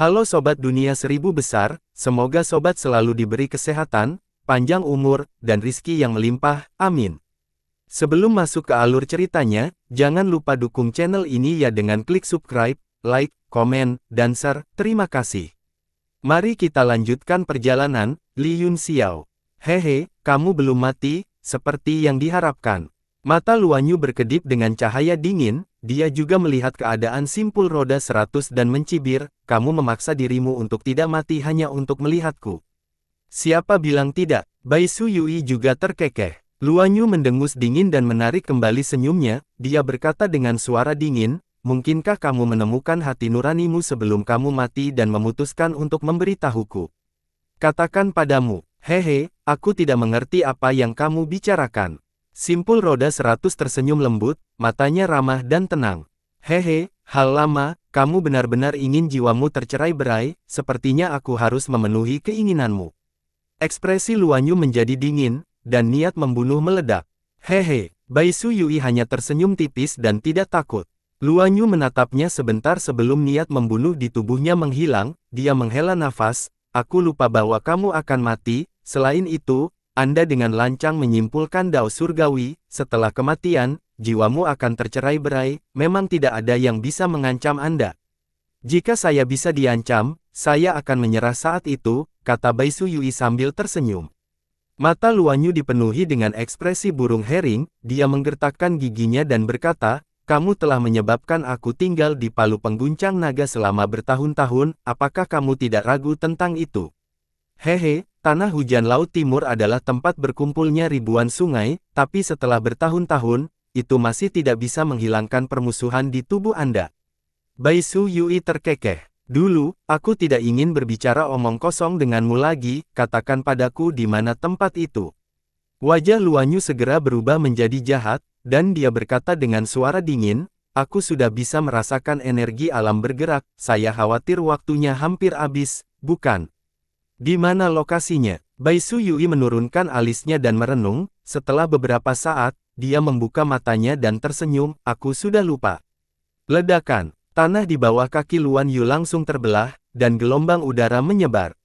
Halo Sobat Dunia Seribu Besar, semoga Sobat selalu diberi kesehatan, panjang umur, dan rizki yang melimpah, amin. Sebelum masuk ke alur ceritanya, jangan lupa dukung channel ini ya dengan klik subscribe, like, komen, dan share, terima kasih. Mari kita lanjutkan perjalanan, Li Yun Xiao. Hehe, kamu belum mati, seperti yang diharapkan. Mata Luan Yu berkedip dengan cahaya dingin, dia juga melihat keadaan simpul roda 100 dan mencibir, kamu memaksa dirimu untuk tidak mati hanya untuk melihatku. Siapa bilang tidak? Bai Su Yui juga terkekeh. Luan Yu mendengus dingin dan menarik kembali senyumnya, dia berkata dengan suara dingin, mungkinkah kamu menemukan hati nuranimu sebelum kamu mati dan memutuskan untuk memberitahuku? Katakan padamu, hehe, aku tidak mengerti apa yang kamu bicarakan. Simpul roda 100 tersenyum lembut, matanya ramah dan tenang. Hehe, hal lama, kamu benar-benar ingin jiwamu tercerai-berai, sepertinya aku harus memenuhi keinginanmu. Ekspresi Luan Yu menjadi dingin, dan niat membunuh meledak. Hehe, Bai Su Yui hanya tersenyum tipis dan tidak takut. Luan Yu menatapnya sebentar sebelum niat membunuh di tubuhnya menghilang, dia menghela nafas, aku lupa bahwa kamu akan mati, selain itu, Anda dengan lancang menyimpulkan dao surgawi, setelah kematian, jiwamu akan tercerai-berai, memang tidak ada yang bisa mengancam Anda. Jika saya bisa diancam, saya akan menyerah saat itu, kata Bai Su Yui sambil tersenyum. Mata Luan Yu dipenuhi dengan ekspresi burung hering, dia menggertakkan giginya dan berkata, kamu telah menyebabkan aku tinggal di palu pengguncang naga selama bertahun-tahun, apakah kamu tidak ragu tentang itu? Hehe, tanah hujan Laut Timur adalah tempat berkumpulnya ribuan sungai, tapi setelah bertahun-tahun, itu masih tidak bisa menghilangkan permusuhan di tubuh Anda. Bai Su Yui terkekeh. Dulu, aku tidak ingin berbicara omong kosong denganmu lagi, katakan padaku di mana tempat itu. Wajah Luan Yu segera berubah menjadi jahat, dan dia berkata dengan suara dingin, aku sudah bisa merasakan energi alam bergerak, saya khawatir waktunya hampir habis, bukan? Di mana lokasinya? Bai Su Yui menurunkan alisnya dan merenung, setelah beberapa saat, dia membuka matanya dan tersenyum, aku sudah lupa. Ledakan, tanah di bawah kaki Luan Yu langsung terbelah, dan gelombang udara menyebar.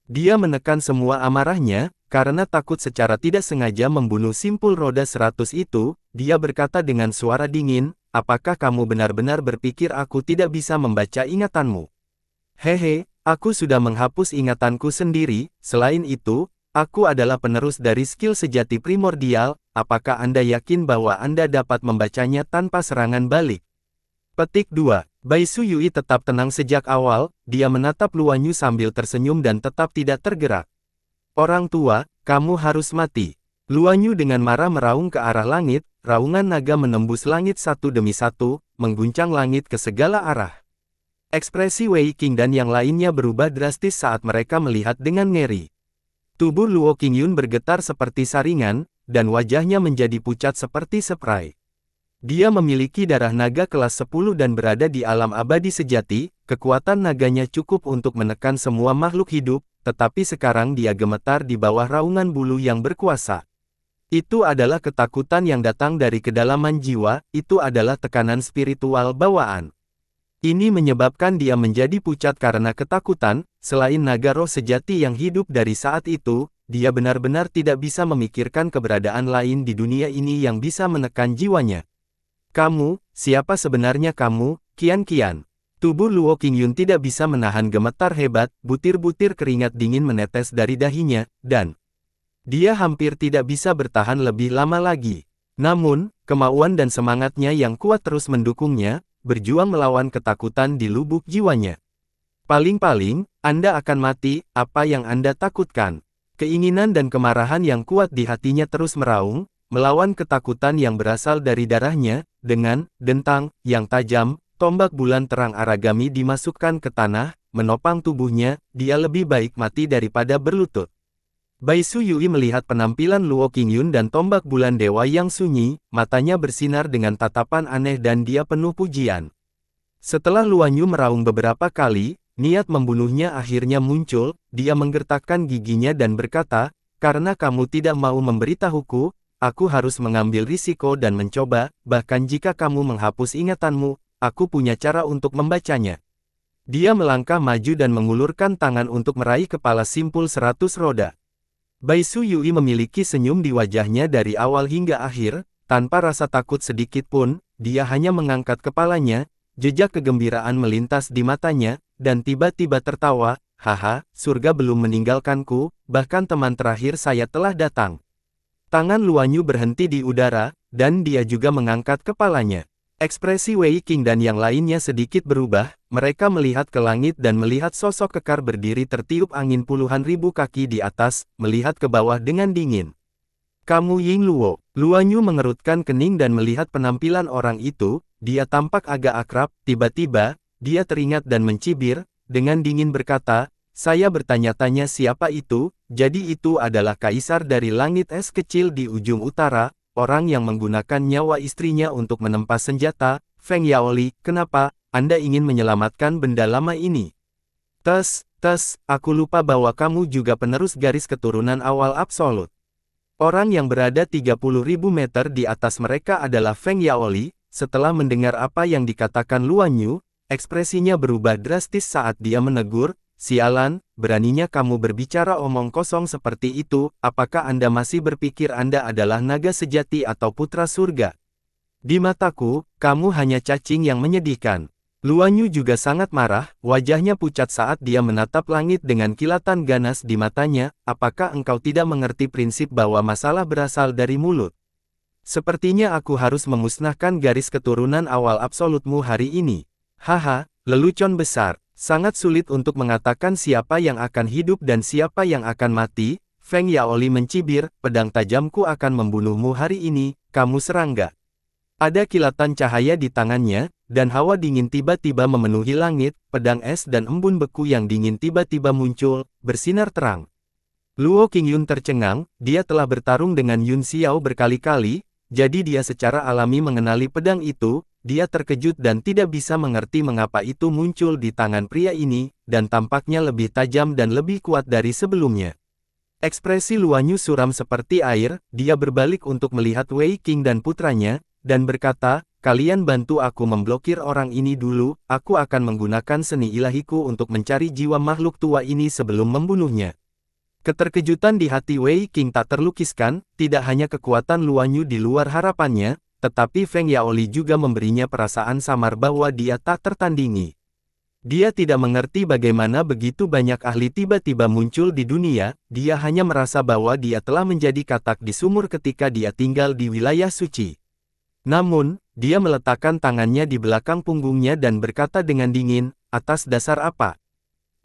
Dia menekan semua amarahnya, karena takut secara tidak sengaja membunuh simpul roda 100 itu, dia berkata dengan suara dingin, apakah kamu benar-benar berpikir aku tidak bisa membaca ingatanmu? Hehe, aku sudah menghapus ingatanku sendiri, selain itu, aku adalah penerus dari skill sejati primordial, apakah Anda yakin bahwa Anda dapat membacanya tanpa serangan balik? Petik 2. Bai Su Yui tetap tenang sejak awal, dia menatap Luan Yu sambil tersenyum dan tetap tidak tergerak. Orang tua, kamu harus mati. Luan Yu dengan marah meraung ke arah langit, raungan naga menembus langit satu demi satu, mengguncang langit ke segala arah. Ekspresi Wei Qing dan yang lainnya berubah drastis saat mereka melihat dengan ngeri. Tubuh Luo Qingyun bergetar seperti saringan, dan wajahnya menjadi pucat seperti spray. Dia memiliki darah naga kelas 10 dan berada di alam abadi sejati, kekuatan naganya cukup untuk menekan semua makhluk hidup, tetapi sekarang dia gemetar di bawah raungan bulu yang berkuasa. Itu adalah ketakutan yang datang dari kedalaman jiwa, itu adalah tekanan spiritual bawaan. Ini menyebabkan dia menjadi pucat karena ketakutan, selain naga roh sejati yang hidup dari saat itu, dia benar-benar tidak bisa memikirkan keberadaan lain di dunia ini yang bisa menekan jiwanya. Kamu, siapa sebenarnya kamu, Qian? Tubuh Luo Qingyun tidak bisa menahan gemetar hebat, butir-butir keringat dingin menetes dari dahinya, dan dia hampir tidak bisa bertahan lebih lama lagi. Namun, kemauan dan semangatnya yang kuat terus mendukungnya, berjuang melawan ketakutan di lubuk jiwanya. Paling-paling, Anda akan mati, apa yang Anda takutkan? Keinginan dan kemarahan yang kuat di hatinya terus meraung, melawan ketakutan yang berasal dari darahnya, dengan dentang yang tajam, tombak bulan terang Aragami dimasukkan ke tanah, menopang tubuhnya, dia lebih baik mati daripada berlutut. Bai Su Yui melihat penampilan Luo Qingyun dan tombak bulan dewa yang sunyi, matanya bersinar dengan tatapan aneh dan dia penuh pujian. Setelah Luan Yu meraung beberapa kali, niat membunuhnya akhirnya muncul, dia menggertakkan giginya dan berkata, karena kamu tidak mau memberitahuku, aku harus mengambil risiko dan mencoba, bahkan jika kamu menghapus ingatanmu, aku punya cara untuk membacanya. Dia melangkah maju dan mengulurkan tangan untuk meraih kepala simpul 100 roda. Bai Su Yui memiliki senyum di wajahnya dari awal hingga akhir, tanpa rasa takut sedikit pun, dia hanya mengangkat kepalanya, jejak kegembiraan melintas di matanya, dan tiba-tiba tertawa, haha, surga belum meninggalkanku, bahkan teman terakhir saya telah datang. Tangan Luan Yu berhenti di udara, dan dia juga mengangkat kepalanya. Ekspresi Wei Qing dan yang lainnya sedikit berubah, mereka melihat ke langit dan melihat sosok kekar berdiri tertiup angin puluhan ribu kaki di atas, melihat ke bawah dengan dingin. Kamu Ying Luo. Luan Yu mengerutkan kening dan melihat penampilan orang itu, dia tampak agak akrab, tiba-tiba, dia teringat dan mencibir, dengan dingin berkata, saya bertanya-tanya siapa itu, jadi itu adalah kaisar dari langit es kecil di ujung utara, orang yang menggunakan nyawa istrinya untuk menempa senjata, Feng Yaoli, kenapa, Anda ingin menyelamatkan benda lama ini? Aku lupa bahwa kamu juga penerus garis keturunan awal absolut. Orang yang berada 30.000 meter di atas mereka adalah Feng Yaoli. Setelah mendengar apa yang dikatakan Luan Yu, ekspresinya berubah drastis saat dia menegur, sialan, beraninya kamu berbicara omong kosong seperti itu, apakah Anda masih berpikir Anda adalah naga sejati atau putra surga? Di mataku, kamu hanya cacing yang menyedihkan. Luan Yu juga sangat marah, wajahnya pucat saat dia menatap langit dengan kilatan ganas di matanya, apakah engkau tidak mengerti prinsip bahwa masalah berasal dari mulut? Sepertinya aku harus memusnahkan garis keturunan awal absolutmu hari ini. Haha, lelucon besar. Sangat sulit untuk mengatakan siapa yang akan hidup dan siapa yang akan mati, Feng Yaoli mencibir, pedang tajamku akan membunuhmu hari ini, kamu serangga. Ada kilatan cahaya di tangannya, dan hawa dingin tiba-tiba memenuhi langit, pedang es dan embun beku yang dingin tiba-tiba muncul, bersinar terang. Luo Qingyun tercengang, dia telah bertarung dengan Yun Xiao berkali-kali, jadi dia secara alami mengenali pedang itu. Dia terkejut dan tidak bisa mengerti mengapa itu muncul di tangan pria ini, dan tampaknya lebih tajam dan lebih kuat dari sebelumnya. Ekspresi Luan Yu suram seperti air, dia berbalik untuk melihat Wei Qing dan putranya, dan berkata, kalian bantu aku memblokir orang ini dulu, aku akan menggunakan seni ilahiku untuk mencari jiwa makhluk tua ini sebelum membunuhnya. Keterkejutan di hati Wei Qing tak terlukiskan, tidak hanya kekuatan Luan Yu di luar harapannya, tetapi Feng Yaoli juga memberinya perasaan samar bahwa dia tak tertandingi. Dia tidak mengerti bagaimana begitu banyak ahli tiba-tiba muncul di dunia, dia hanya merasa bahwa dia telah menjadi katak di sumur ketika dia tinggal di wilayah suci. Namun, dia meletakkan tangannya di belakang punggungnya dan berkata dengan dingin, atas dasar apa?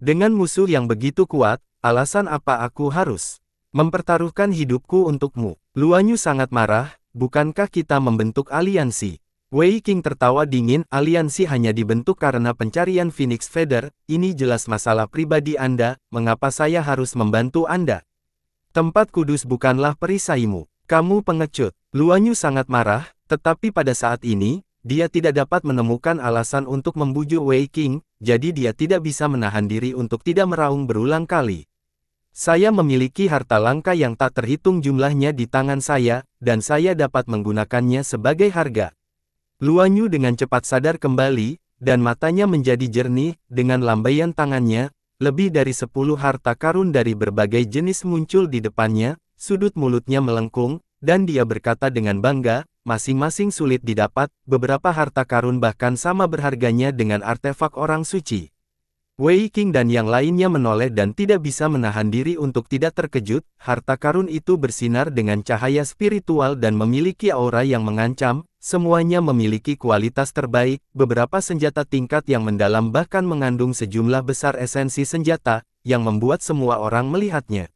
Dengan musuh yang begitu kuat, alasan apa aku harus mempertaruhkan hidupku untukmu? Luan Yu sangat marah. Bukankah kita membentuk aliansi? Wei Qing tertawa dingin, aliansi hanya dibentuk karena pencarian Phoenix Feather, ini jelas masalah pribadi Anda, mengapa saya harus membantu Anda? Tempat kudus bukanlah perisaimu. Kamu pengecut. Luan Yu sangat marah, tetapi pada saat ini, dia tidak dapat menemukan alasan untuk membujuk Wei Qing, jadi dia tidak bisa menahan diri untuk tidak meraung berulang kali. Saya memiliki harta langka yang tak terhitung jumlahnya di tangan saya, dan saya dapat menggunakannya sebagai harga. Luan Yu dengan cepat sadar kembali, dan matanya menjadi jernih, dengan lambaian tangannya, lebih dari 10 harta karun dari berbagai jenis muncul di depannya, sudut mulutnya melengkung, dan dia berkata dengan bangga, masing-masing sulit didapat, beberapa harta karun bahkan sama berharganya dengan artefak orang suci. Wei Qing dan yang lainnya menoleh dan tidak bisa menahan diri untuk tidak terkejut, harta karun itu bersinar dengan cahaya spiritual dan memiliki aura yang mengancam, semuanya memiliki kualitas terbaik, beberapa senjata tingkat yang mendalam bahkan mengandung sejumlah besar esensi senjata, yang membuat semua orang melihatnya.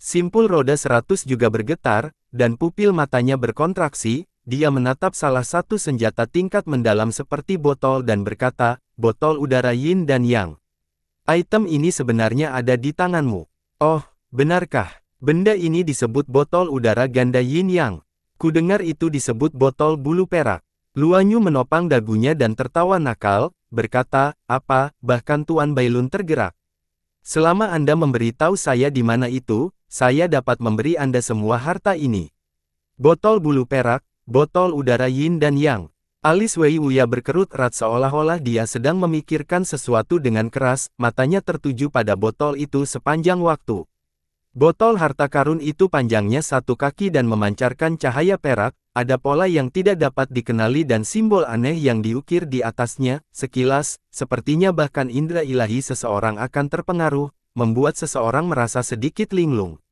Simpul roda 100 juga bergetar, dan pupil matanya berkontraksi, dia menatap salah satu senjata tingkat mendalam seperti botol dan berkata, botol udara yin dan yang. Item ini sebenarnya ada di tanganmu. Oh, benarkah? Benda ini disebut botol udara ganda yin yang. Kudengar itu disebut botol bulu perak. Luan Yu menopang dagunya dan tertawa nakal, berkata, apa, bahkan Tuan Bailun tergerak. Selama Anda memberitahu saya di mana itu, saya dapat memberi Anda semua harta ini. Botol bulu perak, botol udara yin dan yang. Alis Wei Wuya berkerut erat seolah-olah dia sedang memikirkan sesuatu dengan keras, matanya tertuju pada botol itu sepanjang waktu. Botol harta karun itu panjangnya 1 kaki dan memancarkan cahaya perak, ada pola yang tidak dapat dikenali dan simbol aneh yang diukir di atasnya, sekilas, sepertinya bahkan indera ilahi seseorang akan terpengaruh, membuat seseorang merasa sedikit linglung.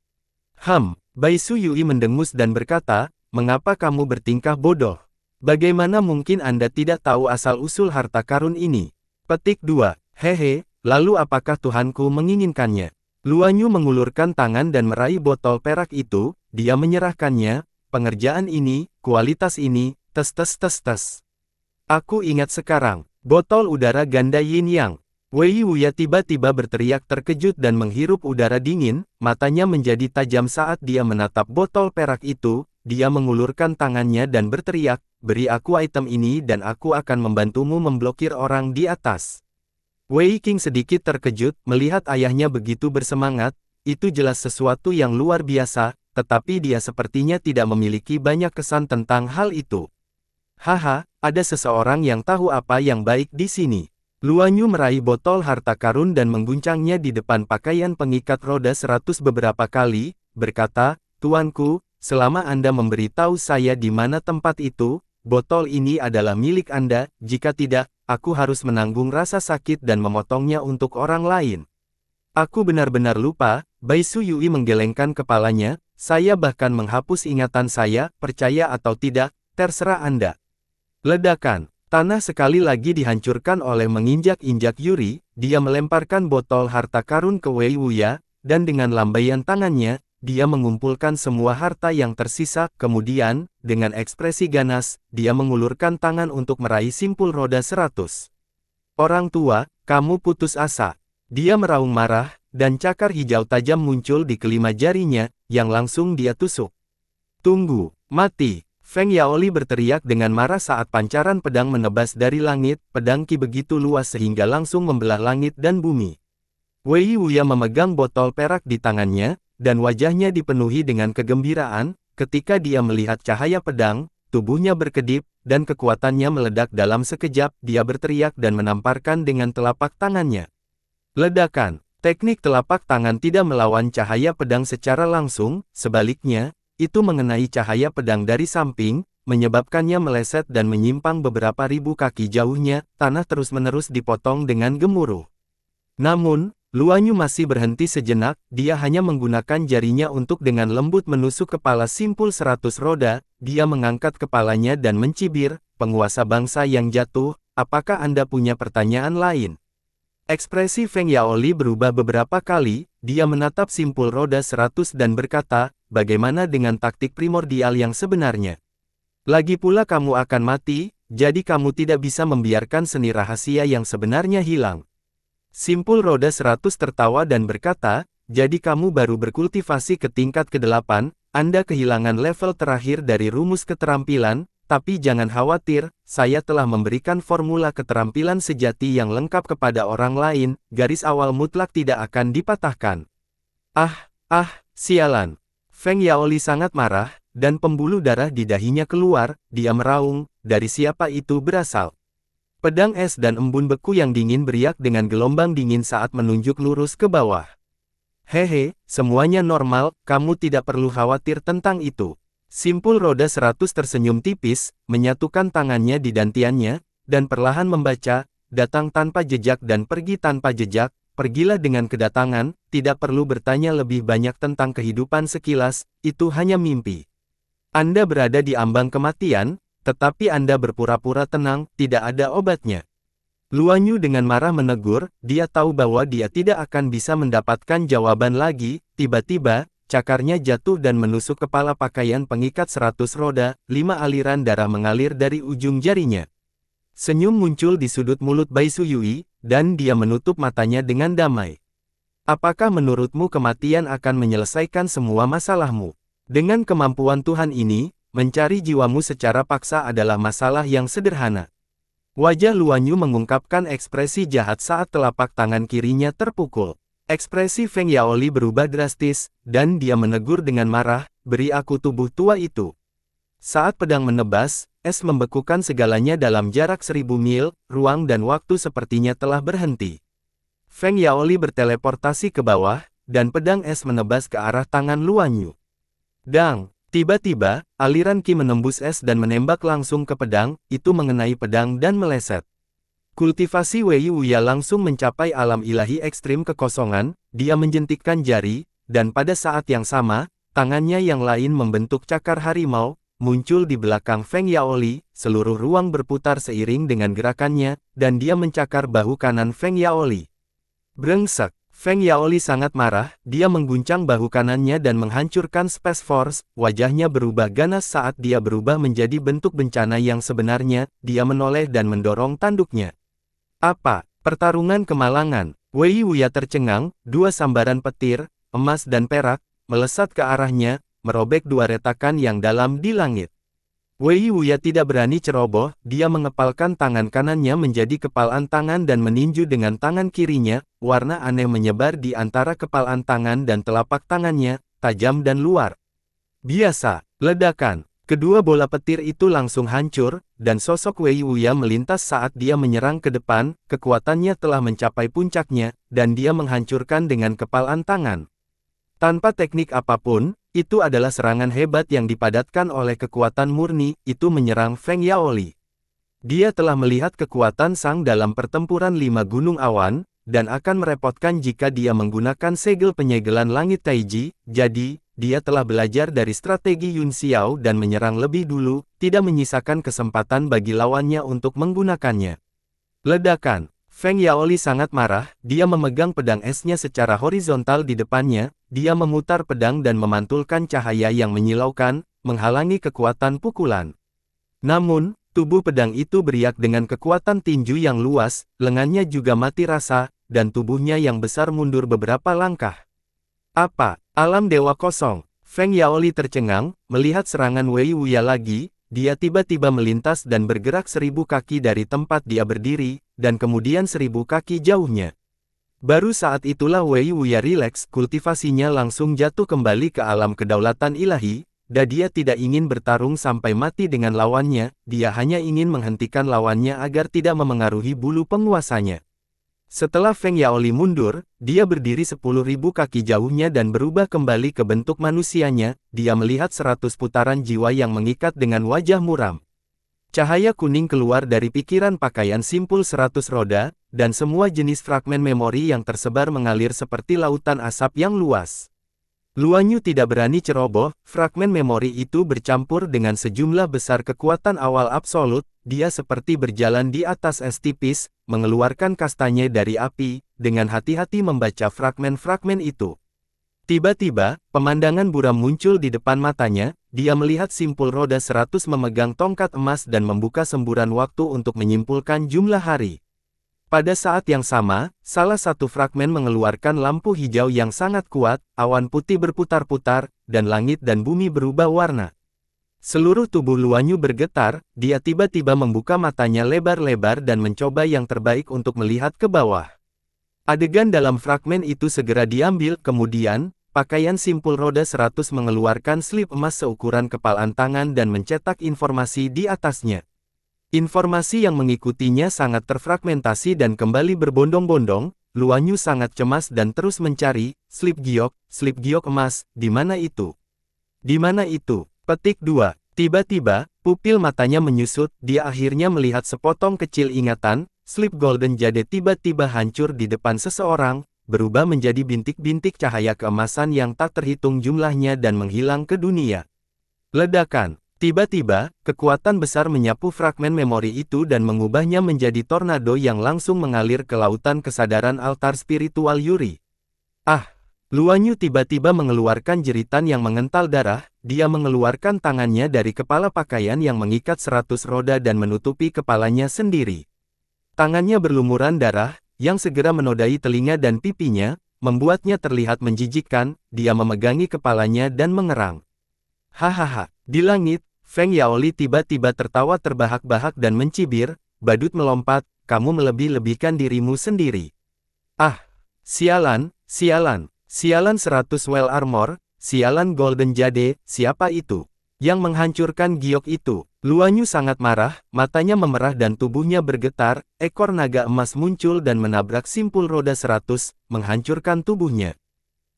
Bai Su Yui mendengus dan berkata, "Mengapa kamu bertingkah bodoh? Bagaimana mungkin Anda tidak tahu asal-usul harta karun ini?" Petik 2. Hehe, lalu apakah Tuhanku menginginkannya? Luan Yu mengulurkan tangan dan meraih botol perak itu, dia menyerahkannya, pengerjaan ini, kualitas ini, tes. Aku ingat sekarang, botol udara ganda yin yang. Wei Wuya tiba-tiba berteriak terkejut dan menghirup udara dingin, matanya menjadi tajam saat dia menatap botol perak itu, dia mengulurkan tangannya dan berteriak, "Beri aku item ini dan aku akan membantumu memblokir orang di atas." Wei Qing sedikit terkejut melihat ayahnya begitu bersemangat, itu jelas sesuatu yang luar biasa, tetapi dia sepertinya tidak memiliki banyak kesan tentang hal itu. Haha, ada seseorang yang tahu apa yang baik di sini. Luan Yu meraih botol harta karun dan mengguncangnya di depan pakaian pengikat roda 100 beberapa kali, berkata, "Tuanku, selama Anda memberitahu saya di mana tempat itu, botol ini adalah milik Anda, jika tidak, aku harus menanggung rasa sakit dan memotongnya untuk orang lain." Aku benar-benar lupa, Bai Su Yui menggelengkan kepalanya, saya bahkan menghapus ingatan saya, percaya atau tidak, terserah Anda. Ledakan. Tanah sekali lagi dihancurkan oleh menginjak-injak Yuri, dia melemparkan botol harta karun ke Wei Wuya, dan dengan lambaian tangannya, dia mengumpulkan semua harta yang tersisa, kemudian, dengan ekspresi ganas, dia mengulurkan tangan untuk meraih simpul roda 100. "Orang tua, kamu putus asa." Dia meraung marah, dan cakar hijau tajam muncul di kelima jarinya, yang langsung dia tusuk. "Tunggu, mati!" Feng Yaoli berteriak dengan marah saat pancaran pedang menebas dari langit, pedang Qi begitu luas sehingga langsung membelah langit dan bumi. Wei Wuya memegang botol perak di tangannya, dan wajahnya dipenuhi dengan kegembiraan, ketika dia melihat cahaya pedang, tubuhnya berkedip, dan kekuatannya meledak dalam sekejap, dia berteriak dan menamparkan dengan telapak tangannya. Ledakan. Teknik telapak tangan tidak melawan cahaya pedang secara langsung, sebaliknya, itu mengenai cahaya pedang dari samping, menyebabkannya meleset dan menyimpang beberapa ribu kaki jauhnya, tanah terus-menerus dipotong dengan gemuruh. Namun, Luan Yu masih berhenti sejenak, dia hanya menggunakan jarinya untuk dengan lembut menusuk kepala simpul 100 roda, dia mengangkat kepalanya dan mencibir, "Penguasa bangsa yang jatuh, apakah Anda punya pertanyaan lain?" Ekspresi Feng Yaoli berubah beberapa kali, dia menatap simpul roda 100 dan berkata, "Bagaimana dengan taktik primordial yang sebenarnya? Lagi pula kamu akan mati, jadi kamu tidak bisa membiarkan seni rahasia yang sebenarnya hilang." Simpul roda 100 tertawa dan berkata, "Jadi kamu baru berkultivasi ke tingkat ke-8, Anda kehilangan level terakhir dari rumus keterampilan, tapi jangan khawatir, saya telah memberikan formula keterampilan sejati yang lengkap kepada orang lain, garis awal mutlak tidak akan dipatahkan." Sialan. Feng Yaoli sangat marah, dan pembuluh darah di dahinya keluar, dia meraung, "Dari siapa itu berasal?" Pedang es dan embun beku yang dingin beriak dengan gelombang dingin saat menunjuk lurus ke bawah. "Hehe, semuanya normal, kamu tidak perlu khawatir tentang itu." Simpul roda 100 tersenyum tipis, menyatukan tangannya di dantiannya, dan perlahan membaca, "Datang tanpa jejak dan pergi tanpa jejak, pergilah dengan kedatangan, tidak perlu bertanya lebih banyak tentang kehidupan sekilas, itu hanya mimpi. Anda berada di ambang kematian, tetapi Anda berpura-pura tenang, tidak ada obatnya." Luan Yu dengan marah menegur, dia tahu bahwa dia tidak akan bisa mendapatkan jawaban lagi, tiba-tiba, cakarnya jatuh dan menusuk kepala pakaian pengikat 100 roda, 5 aliran darah mengalir dari ujung jarinya. Senyum muncul di sudut mulut Bai Su Yui, dan dia menutup matanya dengan damai. "Apakah menurutmu kematian akan menyelesaikan semua masalahmu? Dengan kemampuan Tuhan ini, mencari jiwamu secara paksa adalah masalah yang sederhana." Wajah Luan Yu mengungkapkan ekspresi jahat saat telapak tangan kirinya terpukul. Ekspresi Feng Yaoli berubah drastis, dan dia menegur dengan marah, "Beri aku tubuh tua itu." Saat pedang menebas, es membekukan segalanya dalam jarak 1000 mil, ruang dan waktu sepertinya telah berhenti. Feng Yaoli berteleportasi ke bawah, dan pedang es menebas ke arah tangan Luan Yu. Dang! Tiba-tiba, aliran Qi menembus es dan menembak langsung ke pedang, itu mengenai pedang dan meleset. Kultivasi Wei Wuya langsung mencapai alam ilahi ekstrim kekosongan, dia menjentikkan jari, dan pada saat yang sama, tangannya yang lain membentuk cakar harimau, muncul di belakang Feng Yaoli, seluruh ruang berputar seiring dengan gerakannya, dan dia mencakar bahu kanan Feng Yaoli. Brengsek! Feng Yaoli sangat marah, dia mengguncang bahu kanannya dan menghancurkan Space Force, wajahnya berubah ganas saat dia berubah menjadi bentuk bencana yang sebenarnya, dia menoleh dan mendorong tanduknya. Apa? Pertarungan kemalangan. Wei Wuya tercengang, dua sambaran petir, emas dan perak, melesat ke arahnya, merobek dua retakan yang dalam di langit. Wei Wuya tidak berani ceroboh, dia mengepalkan tangan kanannya menjadi kepalan tangan dan meninju dengan tangan kirinya, warna aneh menyebar di antara kepalan tangan dan telapak tangannya, tajam dan luar biasa. Ledakan. Kedua bola petir itu langsung hancur, dan sosok Wei Wuya melintas saat dia menyerang ke depan, kekuatannya telah mencapai puncaknya, dan dia menghancurkan dengan kepalan tangan. Tanpa teknik apapun, itu adalah serangan hebat yang dipadatkan oleh kekuatan murni, itu menyerang Feng Yaoli. Dia telah melihat kekuatan sang dalam pertempuran 5 gunung awan, dan akan merepotkan jika dia menggunakan segel penyegelan langit Taiji, jadi, dia telah belajar dari strategi Yun Xiao dan menyerang lebih dulu, tidak menyisakan kesempatan bagi lawannya untuk menggunakannya. Ledakan. Feng Yaoli sangat marah, dia memegang pedang esnya secara horizontal di depannya, dia memutar pedang dan memantulkan cahaya yang menyilaukan, menghalangi kekuatan pukulan. Namun, tubuh pedang itu beriak dengan kekuatan tinju yang luas, lengannya juga mati rasa, dan tubuhnya yang besar mundur beberapa langkah. Apa? Alam dewa kosong. Feng Yaoli tercengang, melihat serangan Wei Wuya lagi, dia tiba-tiba melintas dan bergerak 1000 kaki dari tempat dia berdiri, dan kemudian 1000 kaki jauhnya. Baru saat itulah Wei Wuya rileks, kultivasinya langsung jatuh kembali ke alam kedaulatan ilahi, dan dia tidak ingin bertarung sampai mati dengan lawannya, dia hanya ingin menghentikan lawannya agar tidak memengaruhi bulu penguasanya. Setelah Feng Yaoli mundur, dia berdiri 10.000 kaki jauhnya dan berubah kembali ke bentuk manusianya, dia melihat 100 putaran jiwa yang mengikat dengan wajah muram. Cahaya kuning keluar dari pikiran pakaian simpul 100 roda, dan semua jenis fragmen memori yang tersebar mengalir seperti lautan asap yang luas. Luan Yu tidak berani ceroboh, fragmen memori itu bercampur dengan sejumlah besar kekuatan awal absolut, dia seperti berjalan di atas es tipis, mengeluarkan kastanya dari api, dengan hati-hati membaca fragmen-fragmen itu. Tiba-tiba, pemandangan buram muncul di depan matanya, dia melihat simpul roda 100 memegang tongkat emas dan membuka semburan waktu untuk menyimpulkan jumlah hari. Pada saat yang sama, salah satu fragmen mengeluarkan lampu hijau yang sangat kuat, awan putih berputar-putar, dan langit dan bumi berubah warna. Seluruh tubuh Luan Yu bergetar, dia tiba-tiba membuka matanya lebar-lebar dan mencoba yang terbaik untuk melihat ke bawah. Adegan dalam fragmen itu segera diambil, kemudian, pakaian simpul roda 100 mengeluarkan slip emas seukuran kepalan tangan dan mencetak informasi di atasnya. Informasi yang mengikutinya sangat terfragmentasi dan kembali berbondong-bondong. Luan Yu sangat cemas dan terus mencari, slip giok emas, di mana itu? Di mana itu? Petik 2. Tiba-tiba, pupil matanya menyusut, dia akhirnya melihat sepotong kecil ingatan, slip golden jade tiba-tiba hancur di depan seseorang, berubah menjadi bintik-bintik cahaya keemasan yang tak terhitung jumlahnya dan menghilang ke dunia. Ledakan. Tiba-tiba, kekuatan besar menyapu fragmen memori itu dan mengubahnya menjadi tornado yang langsung mengalir ke lautan kesadaran altar spiritual Yuri. Ah! Luan Yu tiba-tiba mengeluarkan jeritan yang mengental darah, dia mengeluarkan tangannya dari kepala pakaian yang mengikat 100 roda dan menutupi kepalanya sendiri. Tangannya berlumuran darah, yang segera menodai telinga dan pipinya, membuatnya terlihat menjijikkan, dia memegangi kepalanya dan mengerang. Hahaha, di langit, Feng Yaoli tiba-tiba tertawa terbahak-bahak dan mencibir, badut melompat, kamu melebih-lebihkan dirimu sendiri. Ah, sialan, sialan, sialan 100 well armor, sialan golden jade, siapa itu? Yang menghancurkan giok itu. Luanyu sangat marah, matanya memerah dan tubuhnya bergetar, ekor naga emas muncul dan menabrak simpul roda 100, menghancurkan tubuhnya.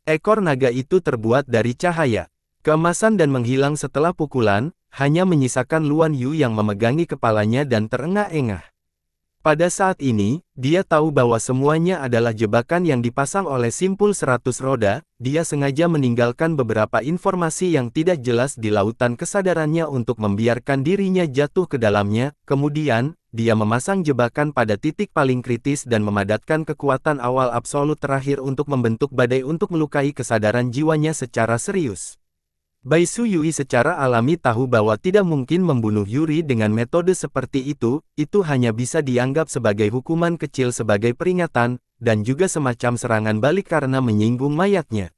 Ekor naga itu terbuat dari cahaya keemasan dan menghilang setelah pukulan, hanya menyisakan Luan Yu yang memegangi kepalanya dan terengah-engah. Pada saat ini, dia tahu bahwa semuanya adalah jebakan yang dipasang oleh simpul 100 roda, dia sengaja meninggalkan beberapa informasi yang tidak jelas di lautan kesadarannya untuk membiarkan dirinya jatuh ke dalamnya, kemudian, dia memasang jebakan pada titik paling kritis dan memadatkan kekuatan awal absolut terakhir untuk membentuk badai untuk melukai kesadaran jiwanya secara serius. Bai Su Yui secara alami tahu bahwa tidak mungkin membunuh Yuri dengan metode seperti itu hanya bisa dianggap sebagai hukuman kecil sebagai peringatan, dan juga semacam serangan balik karena menyinggung mayatnya.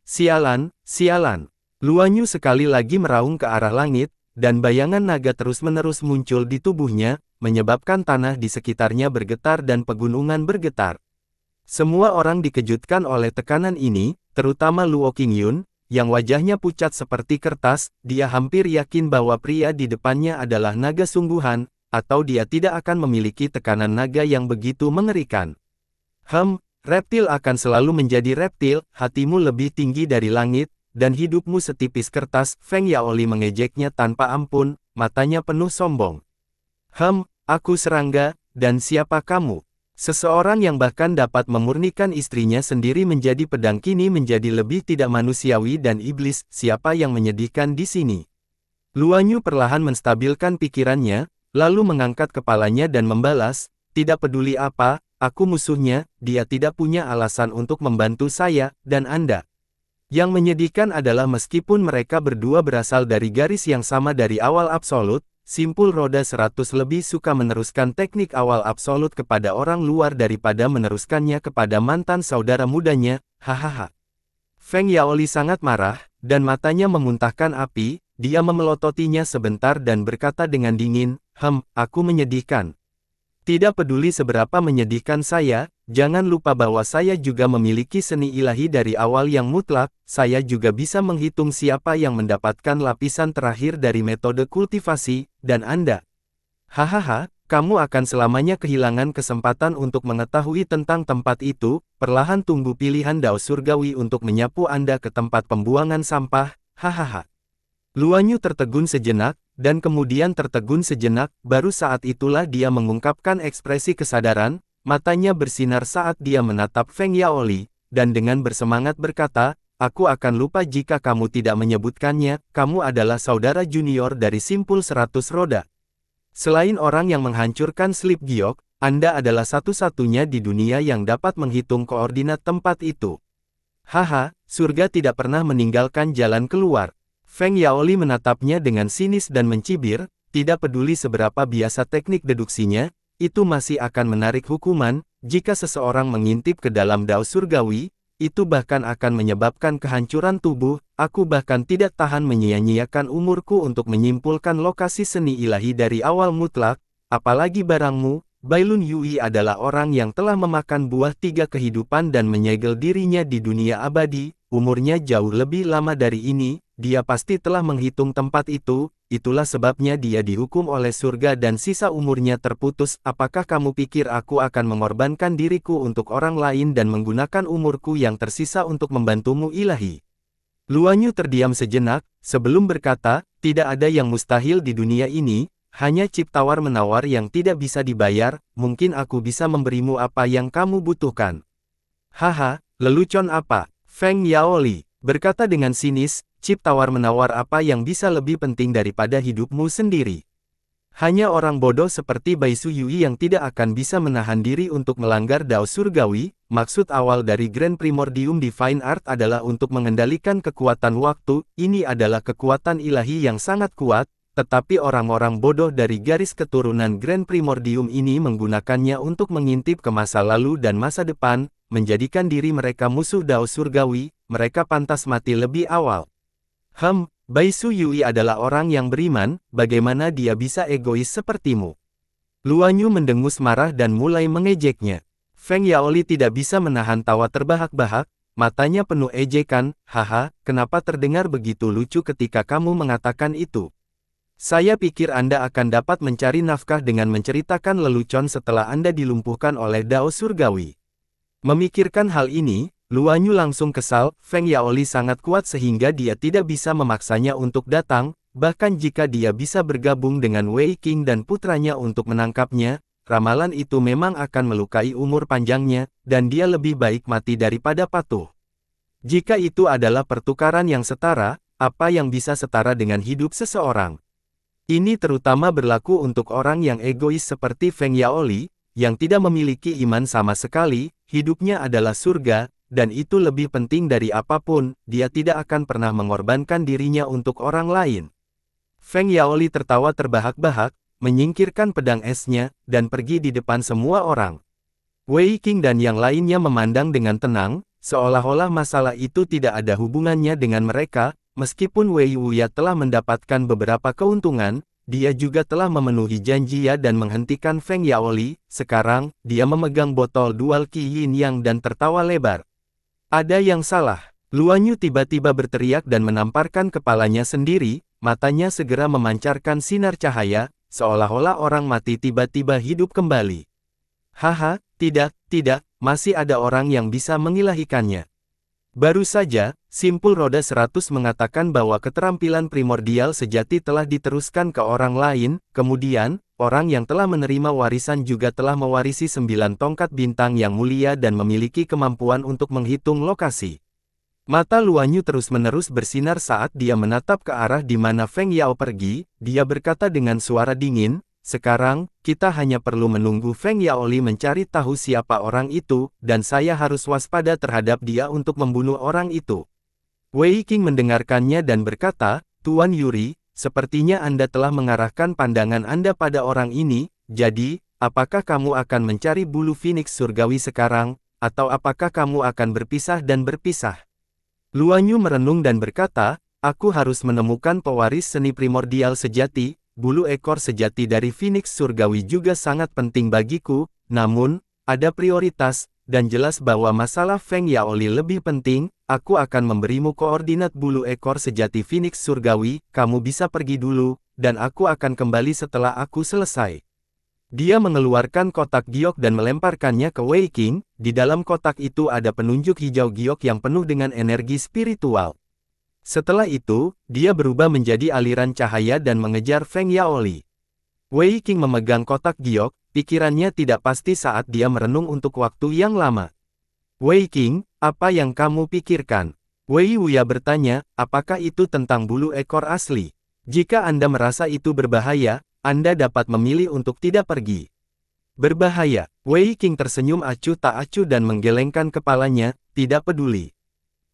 Sialan, sialan. Luan Yu sekali lagi meraung ke arah langit, dan bayangan naga terus-menerus muncul di tubuhnya, menyebabkan tanah di sekitarnya bergetar dan pegunungan bergetar. Semua orang dikejutkan oleh tekanan ini, terutama Luo Qingyun, yang wajahnya pucat seperti kertas, dia hampir yakin bahwa pria di depannya adalah naga sungguhan, atau dia tidak akan memiliki tekanan naga yang begitu mengerikan. Reptil akan selalu menjadi reptil, hatimu lebih tinggi dari langit, dan hidupmu setipis kertas, Feng Yaoli mengejeknya tanpa ampun, matanya penuh sombong. Aku serangga, dan siapa kamu? Seseorang yang bahkan dapat memurnikan istrinya sendiri menjadi pedang kini menjadi lebih tidak manusiawi dan iblis, siapa yang menyedihkan di sini? Luan Yu perlahan menstabilkan pikirannya, lalu mengangkat kepalanya dan membalas, tidak peduli apa, aku musuhnya, dia tidak punya alasan untuk membantu saya, dan Anda. Yang menyedihkan adalah meskipun mereka berdua berasal dari garis yang sama dari awal absolut, simpul roda 100 lebih suka meneruskan teknik awal absolut kepada orang luar daripada meneruskannya kepada mantan saudara mudanya, hahaha. Feng Yaoli sangat marah, dan matanya memuntahkan api, dia memelototinya sebentar dan berkata dengan dingin, aku menyedihkan. Tidak peduli seberapa menyedihkan saya, jangan lupa bahwa saya juga memiliki seni ilahi dari awal yang mutlak, saya juga bisa menghitung siapa yang mendapatkan lapisan terakhir dari metode kultivasi, dan Anda. Hahaha, kamu akan selamanya kehilangan kesempatan untuk mengetahui tentang tempat itu, perlahan tunggu pilihan Dao Surgawi untuk menyapu Anda ke tempat pembuangan sampah, hahaha. Luan Yu tertegun sejenak, dan kemudian tertegun sejenak, baru saat itulah dia mengungkapkan ekspresi kesadaran, matanya bersinar saat dia menatap Feng Yaoli, dan dengan bersemangat berkata, aku akan lupa jika kamu tidak menyebutkannya, kamu adalah saudara junior dari simpul 100 roda. Selain orang yang menghancurkan slip giok, Anda adalah satu-satunya di dunia yang dapat menghitung koordinat tempat itu. Haha, surga tidak pernah meninggalkan jalan keluar. Feng Yaoli menatapnya dengan sinis dan mencibir, tidak peduli seberapa biasa teknik deduksinya, itu masih akan menarik hukuman, jika seseorang mengintip ke dalam Dao Surgawi, itu bahkan akan menyebabkan kehancuran tubuh, aku bahkan tidak tahan menyia-nyiakan umurku untuk menyimpulkan lokasi seni ilahi dari awal mutlak, apalagi barangmu, Bailun Yui adalah orang yang telah memakan buah 3 kehidupan dan menyegel dirinya di dunia abadi, umurnya jauh lebih lama dari ini, dia pasti telah menghitung tempat itu, itulah sebabnya dia dihukum oleh surga dan sisa umurnya terputus. Apakah kamu pikir aku akan mengorbankan diriku untuk orang lain dan menggunakan umurku yang tersisa untuk membantumu ilahi? Luan Yu terdiam sejenak, sebelum berkata, tidak ada yang mustahil di dunia ini, hanya chip tawar-menawar yang tidak bisa dibayar, mungkin aku bisa memberimu apa yang kamu butuhkan. Haha, lelucon apa? Feng Yaoli berkata dengan sinis, chip tawar-menawar apa yang bisa lebih penting daripada hidupmu sendiri? Hanya orang bodoh seperti Bai Su Yui yang tidak akan bisa menahan diri untuk melanggar Dao Surgawi. Maksud awal dari Grand Primordium Divine Art adalah untuk mengendalikan kekuatan waktu, ini adalah kekuatan ilahi yang sangat kuat, tetapi orang-orang bodoh dari garis keturunan Grand Primordium ini menggunakannya untuk mengintip ke masa lalu dan masa depan, menjadikan diri mereka musuh Dao Surgawi, mereka pantas mati lebih awal. Bai Su Yui adalah orang yang beriman, bagaimana dia bisa egois sepertimu? Luan Yu mendengus marah dan mulai mengejeknya. Feng Yaoli tidak bisa menahan tawa terbahak-bahak, matanya penuh ejekan. Haha, kenapa terdengar begitu lucu ketika kamu mengatakan itu? Saya pikir Anda akan dapat mencari nafkah dengan menceritakan lelucon setelah Anda dilumpuhkan oleh Dao Surgawi. Memikirkan hal ini, Luanyu langsung kesal. Feng Yaoli sangat kuat sehingga dia tidak bisa memaksanya untuk datang, bahkan jika dia bisa bergabung dengan Wei Qing dan putranya untuk menangkapnya, ramalan itu memang akan melukai umur panjangnya, dan dia lebih baik mati daripada patuh. Jika itu adalah pertukaran yang setara, apa yang bisa setara dengan hidup seseorang? Ini terutama berlaku untuk orang yang egois seperti Feng Yaoli, yang tidak memiliki iman sama sekali. Hidupnya adalah surga, dan itu lebih penting dari apapun. Dia tidak akan pernah mengorbankan dirinya untuk orang lain. Feng Yaoli tertawa terbahak-bahak, menyingkirkan pedang esnya, dan pergi di depan semua orang. Wei Qing dan yang lainnya memandang dengan tenang, seolah-olah masalah itu tidak ada hubungannya dengan mereka. Meskipun Wei Wuya telah mendapatkan beberapa keuntungan, dia juga telah memenuhi janjinya dan menghentikan Feng Yaoli. Sekarang, dia memegang botol dual Qi Yin Yang dan tertawa lebar. Ada yang salah. Luanyu tiba-tiba berteriak dan menamparkan kepalanya sendiri, matanya segera memancarkan sinar cahaya, seolah-olah orang mati tiba-tiba hidup kembali. Haha, tidak, masih ada orang yang bisa mengilahikannya. Baru saja, Simpul Roda 100 mengatakan bahwa keterampilan primordial sejati telah diteruskan ke orang lain. Kemudian, orang yang telah menerima warisan juga telah mewarisi 9 tongkat bintang yang mulia dan memiliki kemampuan untuk menghitung lokasi. Mata Luanyu terus-menerus bersinar saat dia menatap ke arah di mana Feng Yao pergi. Dia berkata dengan suara dingin, "Sekarang, kita hanya perlu menunggu Feng Yaoli mencari tahu siapa orang itu, dan saya harus waspada terhadap dia untuk membunuh orang itu." Wei Qing mendengarkannya dan berkata, "Tuan Yuri, sepertinya Anda telah mengarahkan pandangan Anda pada orang ini, jadi, apakah kamu akan mencari bulu Phoenix Surgawi sekarang, atau apakah kamu akan berpisah dan berpisah?" Luanyu merenung dan berkata, "Aku harus menemukan pewaris seni primordial sejati. Bulu ekor sejati dari Phoenix Surgawi juga sangat penting bagiku, namun, ada prioritas, dan jelas bahwa masalah Feng Yaoli lebih penting. Aku akan memberimu koordinat bulu ekor sejati Phoenix Surgawi, kamu bisa pergi dulu, dan aku akan kembali setelah aku selesai." Dia mengeluarkan kotak giok dan melemparkannya ke Wei Qing. Di dalam kotak itu ada penunjuk hijau giok yang penuh dengan energi spiritual. Setelah itu, dia berubah menjadi aliran cahaya dan mengejar Feng Yaoli. Wei Qing memegang kotak giok, pikirannya tidak pasti saat dia merenung untuk waktu yang lama. "Wei Qing, apa yang kamu pikirkan?" Wei Wuya bertanya, "Apakah itu tentang bulu ekor asli? Jika Anda merasa itu berbahaya, Anda dapat memilih untuk tidak pergi." "Berbahaya?" Wei Qing tersenyum acuh tak acuh dan menggelengkan kepalanya, tidak peduli.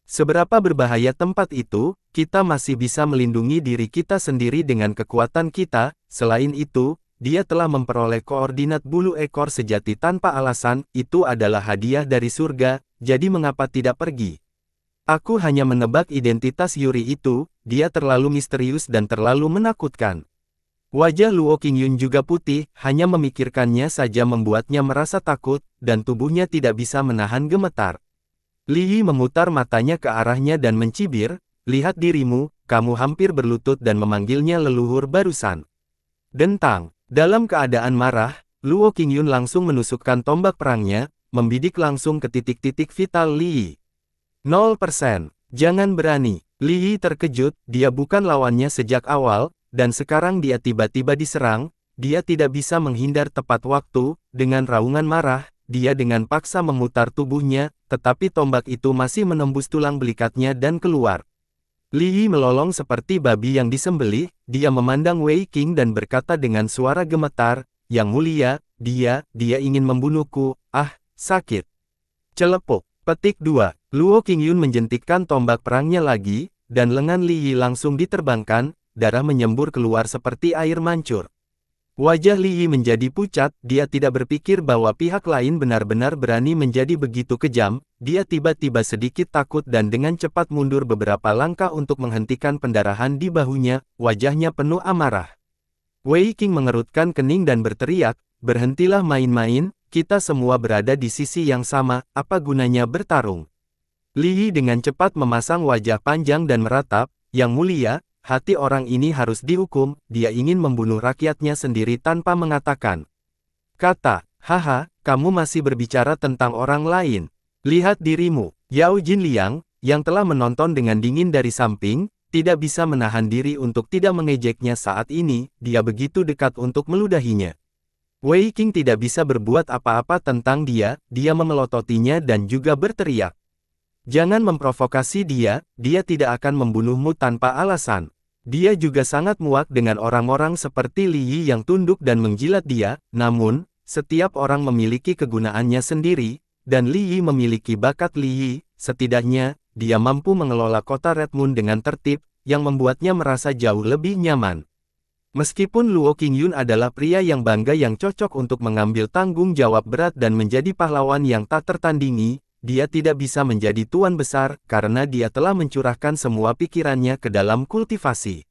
Seberapa berbahaya tempat itu, kita masih bisa melindungi diri kita sendiri dengan kekuatan kita. Selain itu, dia telah memperoleh koordinat bulu ekor sejati tanpa alasan. Itu adalah hadiah dari surga, jadi mengapa tidak pergi? Aku hanya menebak identitas Yuri itu. Dia terlalu misterius dan terlalu menakutkan. Wajah Luo Qingyun juga putih, hanya memikirkannya saja membuatnya merasa takut, dan tubuhnya tidak bisa menahan gemetar. Li Yi memutar matanya ke arahnya dan mencibir, "Lihat dirimu, kamu hampir berlutut dan memanggilnya leluhur barusan." Dentang. Dalam keadaan marah, Luo Qingyun langsung menusukkan tombak perangnya, membidik langsung ke titik-titik vital Li Yi. 0%. Jangan berani. Li Yi terkejut, dia bukan lawannya sejak awal, dan sekarang dia tiba-tiba diserang. Dia tidak bisa menghindar tepat waktu. Dengan raungan marah, dia dengan paksa memutar tubuhnya, tetapi tombak itu masih menembus tulang belikatnya dan keluar. Li Yi melolong seperti babi yang disembelih. Dia memandang Wei Qing dan berkata dengan suara gemetar, "Yang mulia, dia ingin membunuhku. Ah, sakit." Celepuk. Petik 2. Luo Qingyun menjentikkan tombak perangnya lagi, dan lengan Li Yi langsung diterbangkan, darah menyembur keluar seperti air mancur. Wajah Li Yi menjadi pucat, dia tidak berpikir bahwa pihak lain benar-benar berani menjadi begitu kejam. Dia tiba-tiba sedikit takut dan dengan cepat mundur beberapa langkah untuk menghentikan pendarahan di bahunya, wajahnya penuh amarah. Wei Qing mengerutkan kening dan berteriak, "Berhentilah main-main, kita semua berada di sisi yang sama, apa gunanya bertarung?" Li Yi dengan cepat memasang wajah panjang dan meratap, "Yang mulia, hati orang ini harus dihukum, dia ingin membunuh rakyatnya sendiri tanpa mengatakan kata. Haha, kamu masih berbicara tentang orang lain. Lihat dirimu." Yao Jinliang, yang telah menonton dengan dingin dari samping, tidak bisa menahan diri untuk tidak mengejeknya saat ini, dia begitu dekat untuk meludahinya. Wei Qing tidak bisa berbuat apa-apa tentang dia memelototinya dan juga berteriak. "Jangan memprovokasi dia tidak akan membunuhmu tanpa alasan." Dia juga sangat muak dengan orang-orang seperti Li Yi yang tunduk dan menjilat dia, namun, setiap orang memiliki kegunaannya sendiri, dan Li Yi memiliki bakat Li Yi, setidaknya, dia mampu mengelola kota Red Moon dengan tertib, yang membuatnya merasa jauh lebih nyaman. Meskipun Luo Qingyun adalah pria yang bangga yang cocok untuk mengambil tanggung jawab berat dan menjadi pahlawan yang tak tertandingi, dia tidak bisa menjadi tuan besar, karena dia telah mencurahkan semua pikirannya ke dalam kultivasi.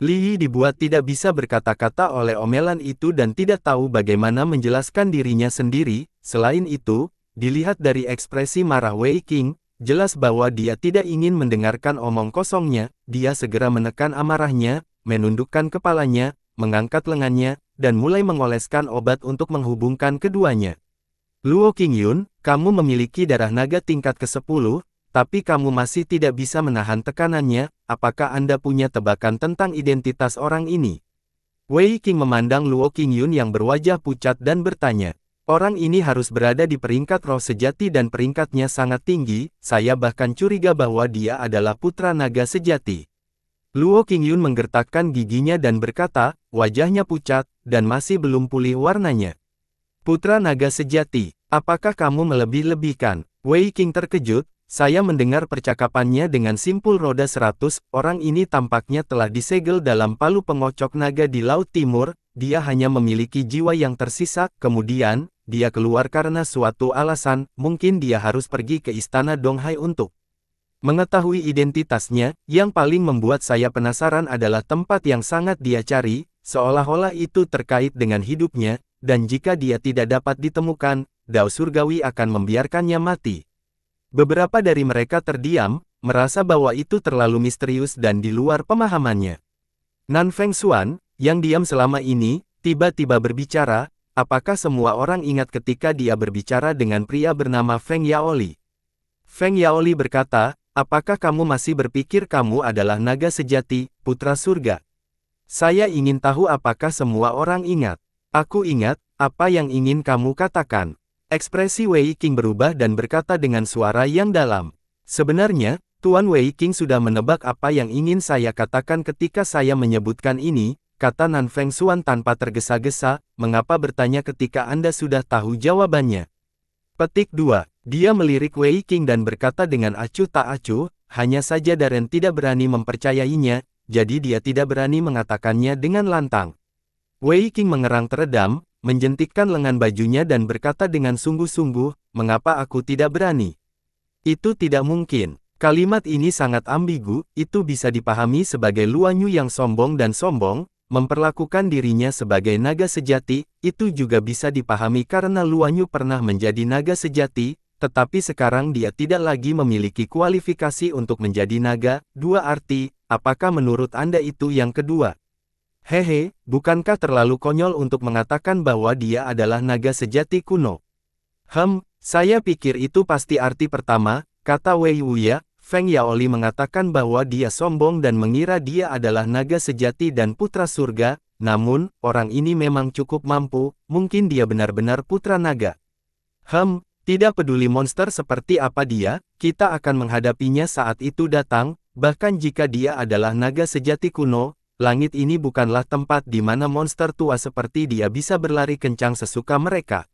Li Yi dibuat tidak bisa berkata-kata oleh omelan itu dan tidak tahu bagaimana menjelaskan dirinya sendiri. Selain itu, dilihat dari ekspresi marah Wei Qing, jelas bahwa dia tidak ingin mendengarkan omong kosongnya. Dia segera menekan amarahnya, menundukkan kepalanya, mengangkat lengannya, dan mulai mengoleskan obat untuk menghubungkan keduanya. "Luo Qingyun, kamu memiliki darah naga tingkat ke-10, tapi kamu masih tidak bisa menahan tekanannya. Apakah Anda punya tebakan tentang identitas orang ini?" Wei Qing memandang Luo Qingyun yang berwajah pucat dan bertanya. "Orang ini harus berada di peringkat roh sejati dan peringkatnya sangat tinggi, saya bahkan curiga bahwa dia adalah putra naga sejati." Luo Qingyun menggertakkan giginya dan berkata, wajahnya pucat, dan masih belum pulih warnanya. "Putra naga sejati, apakah kamu melebih-lebihkan?" Wei Qing terkejut. "Saya mendengar percakapannya dengan simpul roda 100, orang ini tampaknya telah disegel dalam palu pengocok naga di Laut Timur, dia hanya memiliki jiwa yang tersisa, kemudian, dia keluar karena suatu alasan, mungkin dia harus pergi ke istana Donghai untuk mengetahui identitasnya. Yang paling membuat saya penasaran adalah tempat yang sangat dia cari, seolah-olah itu terkait dengan hidupnya, dan jika dia tidak dapat ditemukan, Dao Surgawi akan membiarkannya mati." Beberapa dari mereka terdiam, merasa bahwa itu terlalu misterius dan di luar pemahamannya. Nan Fengxuan, yang diam selama ini, tiba-tiba berbicara, "Apakah semua orang ingat ketika dia berbicara dengan pria bernama Feng Yaoli?" Feng Yaoli berkata, "Apakah kamu masih berpikir kamu adalah naga sejati, putra surga?" "Saya ingin tahu apakah semua orang ingat." "Aku ingat, apa yang ingin kamu katakan?" Ekspresi Wei Qing berubah dan berkata dengan suara yang dalam. "Sebenarnya, Tuan Wei Qing sudah menebak apa yang ingin saya katakan ketika saya menyebutkan ini," kata Nan Fengxuan tanpa tergesa-gesa. "Mengapa bertanya ketika Anda sudah tahu jawabannya?" Petik 2. Dia melirik Wei Qing dan berkata dengan acuh tak acuh, hanya saja Darren tidak berani mempercayainya, jadi dia tidak berani mengatakannya dengan lantang. Wei Qing mengerang teredam, menjentikkan lengan bajunya dan berkata dengan sungguh-sungguh, "Mengapa aku tidak berani? Itu tidak mungkin." Kalimat ini sangat ambigu, itu bisa dipahami sebagai Luanyu yang sombong dan sombong, memperlakukan dirinya sebagai naga sejati, itu juga bisa dipahami karena Luanyu pernah menjadi naga sejati, tetapi sekarang dia tidak lagi memiliki kualifikasi untuk menjadi naga. Dua arti, apakah menurut Anda itu yang kedua? Hehe, bukankah terlalu konyol untuk mengatakan bahwa dia adalah naga sejati kuno? Saya pikir itu pasti arti pertama, kata Wei Wuya. Feng Yaoli mengatakan bahwa dia sombong dan mengira dia adalah naga sejati dan putra surga, namun, orang ini memang cukup mampu, mungkin dia benar-benar putra naga. Tidak peduli monster seperti apa dia, kita akan menghadapinya saat itu datang, bahkan jika dia adalah naga sejati kuno. Langit ini bukanlah tempat di mana monster tua seperti dia bisa berlari kencang sesuka mereka.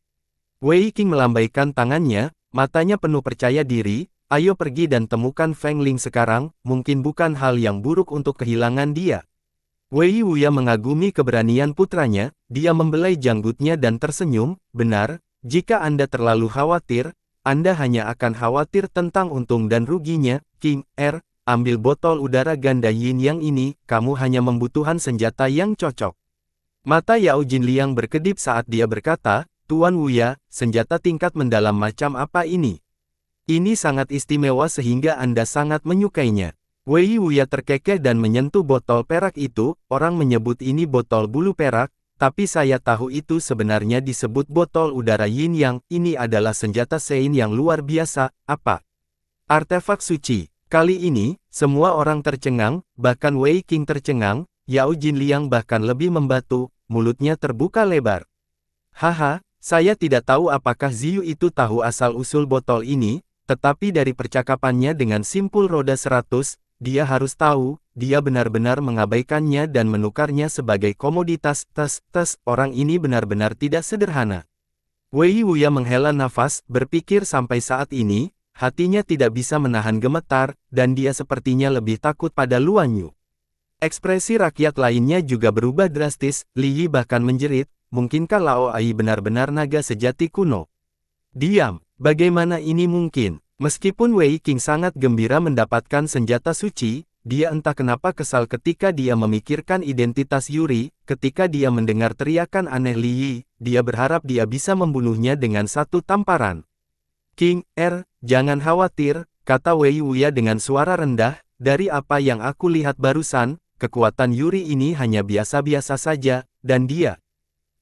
Wei Qing melambaikan tangannya, matanya penuh percaya diri. "Ayo pergi dan temukan Feng Ling sekarang, mungkin bukan hal yang buruk untuk kehilangan dia." Wei Wuya mengagumi keberanian putranya, dia membelai janggutnya dan tersenyum. "Benar, jika Anda terlalu khawatir, Anda hanya akan khawatir tentang untung dan ruginya. King ambil botol udara ganda yin yang ini, kamu hanya membutuhkan senjata yang cocok." Mata Yao Jinliang berkedip saat dia berkata, "Tuan Wuya, senjata tingkat mendalam macam apa ini?" Ini sangat istimewa sehingga Anda sangat menyukainya. Wei Wuya terkekeh dan menyentuh botol perak itu. Orang menyebut ini botol bulu perak, tapi saya tahu itu sebenarnya disebut botol udara Yin Yang. Ini adalah senjata Sein yang luar biasa. Apa? Artefak suci. Kali ini, semua orang tercengang, bahkan Wei Qing tercengang. Yao Jinliang bahkan lebih membatu, mulutnya terbuka lebar. Haha, saya tidak tahu apakah Ziyu itu tahu asal-usul botol ini, tetapi dari percakapannya dengan simpul roda 100, dia harus tahu, dia benar-benar mengabaikannya dan menukarnya sebagai komoditas. Orang ini benar-benar tidak sederhana. Wei Wuya menghela nafas, berpikir sampai saat ini, hatinya tidak bisa menahan gemetar, dan dia sepertinya lebih takut pada Luan Yu. Ekspresi rakyat lainnya juga berubah drastis, Li Yi bahkan menjerit, mungkinkah Lao Ai benar-benar naga sejati kuno? Diam. Bagaimana ini mungkin? Meskipun Wei Qing sangat gembira mendapatkan senjata suci, dia entah kenapa kesal ketika dia memikirkan identitas Yuri. Ketika dia mendengar teriakan aneh Li Yi, dia berharap dia bisa membunuhnya dengan satu tamparan. King, jangan khawatir, kata Wei Wuya dengan suara rendah, dari apa yang aku lihat barusan, kekuatan Yuri ini hanya biasa-biasa saja, dan dia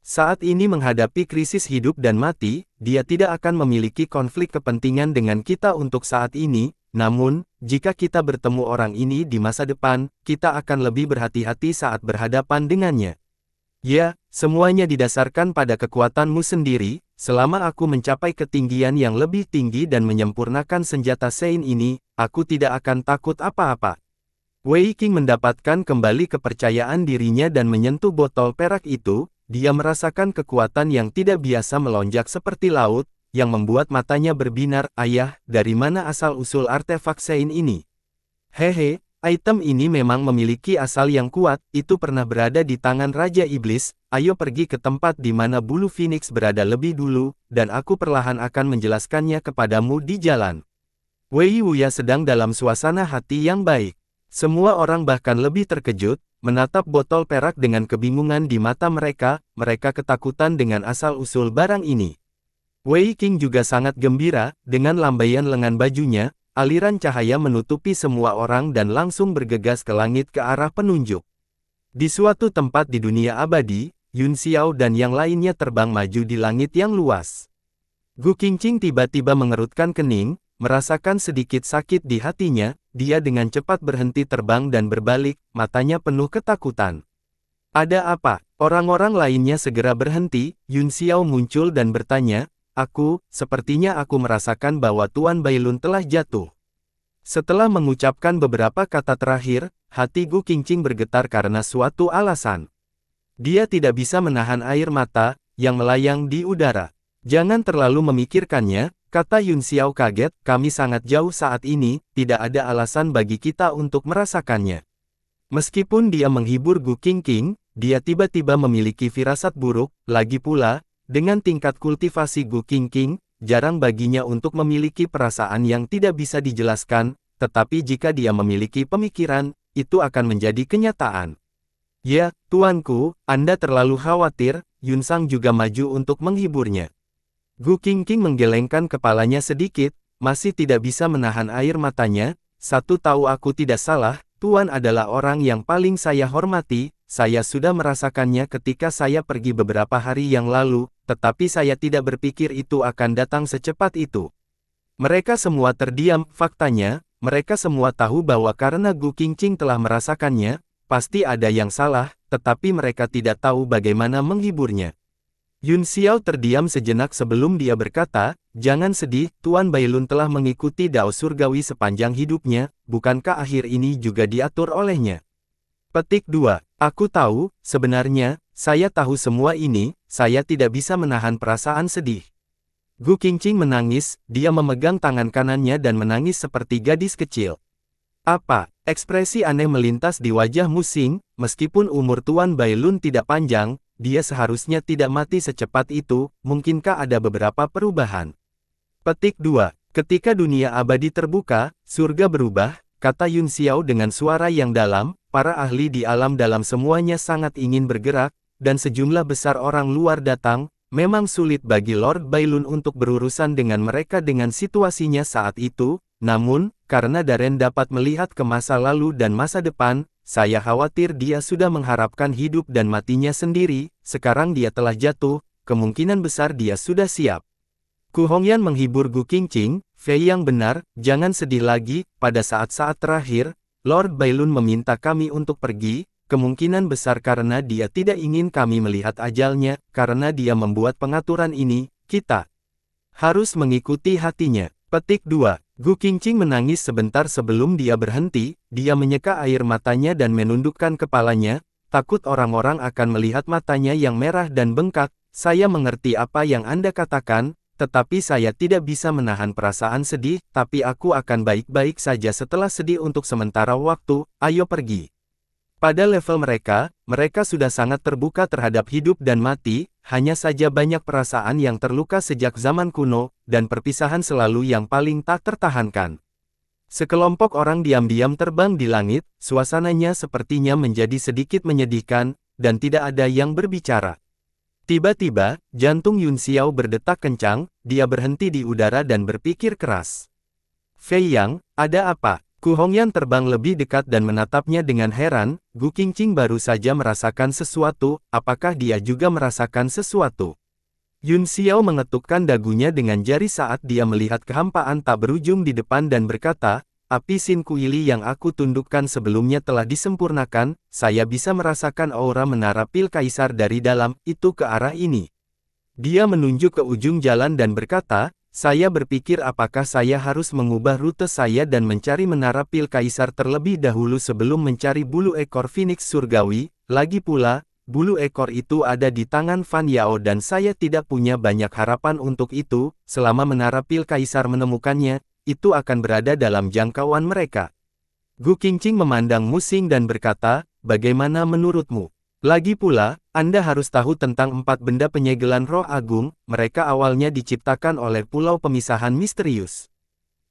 saat ini menghadapi krisis hidup dan mati. Dia tidak akan memiliki konflik kepentingan dengan kita untuk saat ini, namun, jika kita bertemu orang ini di masa depan, kita akan lebih berhati-hati saat berhadapan dengannya. Ya, semuanya didasarkan pada kekuatanmu sendiri. Selama aku mencapai ketinggian yang lebih tinggi dan menyempurnakan senjata Sein ini, aku tidak akan takut apa-apa. Wei Qing mendapatkan kembali kepercayaan dirinya dan menyentuh botol perak itu. Dia merasakan kekuatan yang tidak biasa melonjak seperti laut, yang membuat matanya berbinar. Ayah, dari mana asal-usul artefak Sein ini? Hehe, item ini memang memiliki asal yang kuat, itu pernah berada di tangan Raja Iblis. Ayo pergi ke tempat di mana bulu Phoenix berada lebih dulu, dan aku perlahan akan menjelaskannya kepadamu di jalan. Wei Wuya sedang dalam suasana hati yang baik. Semua orang bahkan lebih terkejut, menatap botol perak dengan kebingungan di mata mereka. Mereka ketakutan dengan asal-usul barang ini. Wei Qing juga sangat gembira, dengan lambaian lengan bajunya, aliran cahaya menutupi semua orang dan langsung bergegas ke langit ke arah penunjuk. Di suatu tempat di dunia abadi, Yun Xiao dan yang lainnya terbang maju di langit yang luas. Gu Qingqing tiba-tiba mengerutkan kening, merasakan sedikit sakit di hatinya. Dia dengan cepat berhenti terbang dan berbalik, matanya penuh ketakutan. Ada apa? Orang-orang lainnya segera berhenti. Yun Xiao muncul dan bertanya, sepertinya aku merasakan bahwa Tuan Bailun telah jatuh. Setelah mengucapkan beberapa kata terakhir, hati Gu Qingqing bergetar karena suatu alasan. Dia tidak bisa menahan air mata yang melayang di udara. Jangan terlalu memikirkannya, kata Yun Xiao kaget, kami sangat jauh saat ini, tidak ada alasan bagi kita untuk merasakannya. Meskipun dia menghibur Gu Qingqing, dia tiba-tiba memiliki firasat buruk. Lagi pula, dengan tingkat kultivasi Gu Qingqing, jarang baginya untuk memiliki perasaan yang tidak bisa dijelaskan, tetapi jika dia memiliki pemikiran, itu akan menjadi kenyataan. Ya, tuanku, Anda terlalu khawatir. Yun Sang juga maju untuk menghiburnya. Gu Qingqing menggelengkan kepalanya sedikit, masih tidak bisa menahan air matanya. Tahu aku tidak salah, Tuan adalah orang yang paling saya hormati. Saya sudah merasakannya ketika saya pergi beberapa hari yang lalu, tetapi saya tidak berpikir itu akan datang secepat itu. Mereka semua terdiam. Faktanya, mereka semua tahu bahwa karena Gu Qingqing telah merasakannya, pasti ada yang salah, tetapi mereka tidak tahu bagaimana menghiburnya. Yun Xiao terdiam sejenak sebelum dia berkata, jangan sedih, Tuan Bailun telah mengikuti Dao Surgawi sepanjang hidupnya, bukankah akhir ini juga diatur olehnya? Petik 2. Aku tahu, sebenarnya, saya tahu semua ini, saya tidak bisa menahan perasaan sedih. Gu Qingqing menangis, dia memegang tangan kanannya dan menangis seperti gadis kecil. Apa? Ekspresi aneh melintas di wajah Musing, meskipun umur Tuan Bailun tidak panjang, dia seharusnya tidak mati secepat itu. Mungkinkah ada beberapa perubahan? Petik 2. Ketika dunia abadi terbuka, surga berubah, kata Yun Xiao dengan suara yang dalam. Para ahli di alam dalam semuanya sangat ingin bergerak, dan sejumlah besar orang luar datang. Memang sulit bagi Lord Bailun untuk berurusan dengan mereka dengan situasinya saat itu, namun, karena Darren dapat melihat ke masa lalu dan masa depan, saya khawatir dia sudah mengharapkan hidup dan matinya sendiri, sekarang dia telah jatuh, kemungkinan besar dia sudah siap. Ku Hongyan menghibur Gu Qingqing, Fei yang benar, jangan sedih lagi, pada saat-saat terakhir, Lord Bailun meminta kami untuk pergi, kemungkinan besar karena dia tidak ingin kami melihat ajalnya, karena dia membuat pengaturan ini, kita harus mengikuti hatinya. Petik 2. Gu Qingqing menangis sebentar sebelum dia berhenti, dia menyeka air matanya dan menundukkan kepalanya, takut orang-orang akan melihat matanya yang merah dan bengkak, saya mengerti apa yang Anda katakan, tetapi saya tidak bisa menahan perasaan sedih, tapi aku akan baik-baik saja setelah sedih untuk sementara waktu, ayo pergi. Pada level mereka, mereka sudah sangat terbuka terhadap hidup dan mati, hanya saja banyak perasaan yang terluka sejak zaman kuno, dan perpisahan selalu yang paling tak tertahankan. Sekelompok orang diam-diam terbang di langit, suasananya sepertinya menjadi sedikit menyedihkan, dan tidak ada yang berbicara. Tiba-tiba, jantung Yun Xiao berdetak kencang, dia berhenti di udara dan berpikir keras. Fei Yang, ada apa? Ku Hongyan terbang lebih dekat dan menatapnya dengan heran, Gu Qingqing baru saja merasakan sesuatu, apakah dia juga merasakan sesuatu? Yun Xiao mengetukkan dagunya dengan jari saat dia melihat kehampaan tak berujung di depan dan berkata, api Sin Kuili yang aku tundukkan sebelumnya telah disempurnakan, saya bisa merasakan aura menara pil kaisar dari dalam, itu ke arah ini. Dia menunjuk ke ujung jalan dan berkata, saya berpikir apakah saya harus mengubah rute saya dan mencari menara pil kaisar terlebih dahulu sebelum mencari bulu ekor Phoenix surgawi, lagi pula, bulu ekor itu ada di tangan Fan Yao dan saya tidak punya banyak harapan untuk itu, selama menara pil kaisar menemukannya, itu akan berada dalam jangkauan mereka. Gu Qingqing memandang Musing dan berkata, bagaimana menurutmu? Lagi pula, Anda harus tahu tentang 4 benda penyegelan roh agung, mereka awalnya diciptakan oleh pulau pemisahan misterius.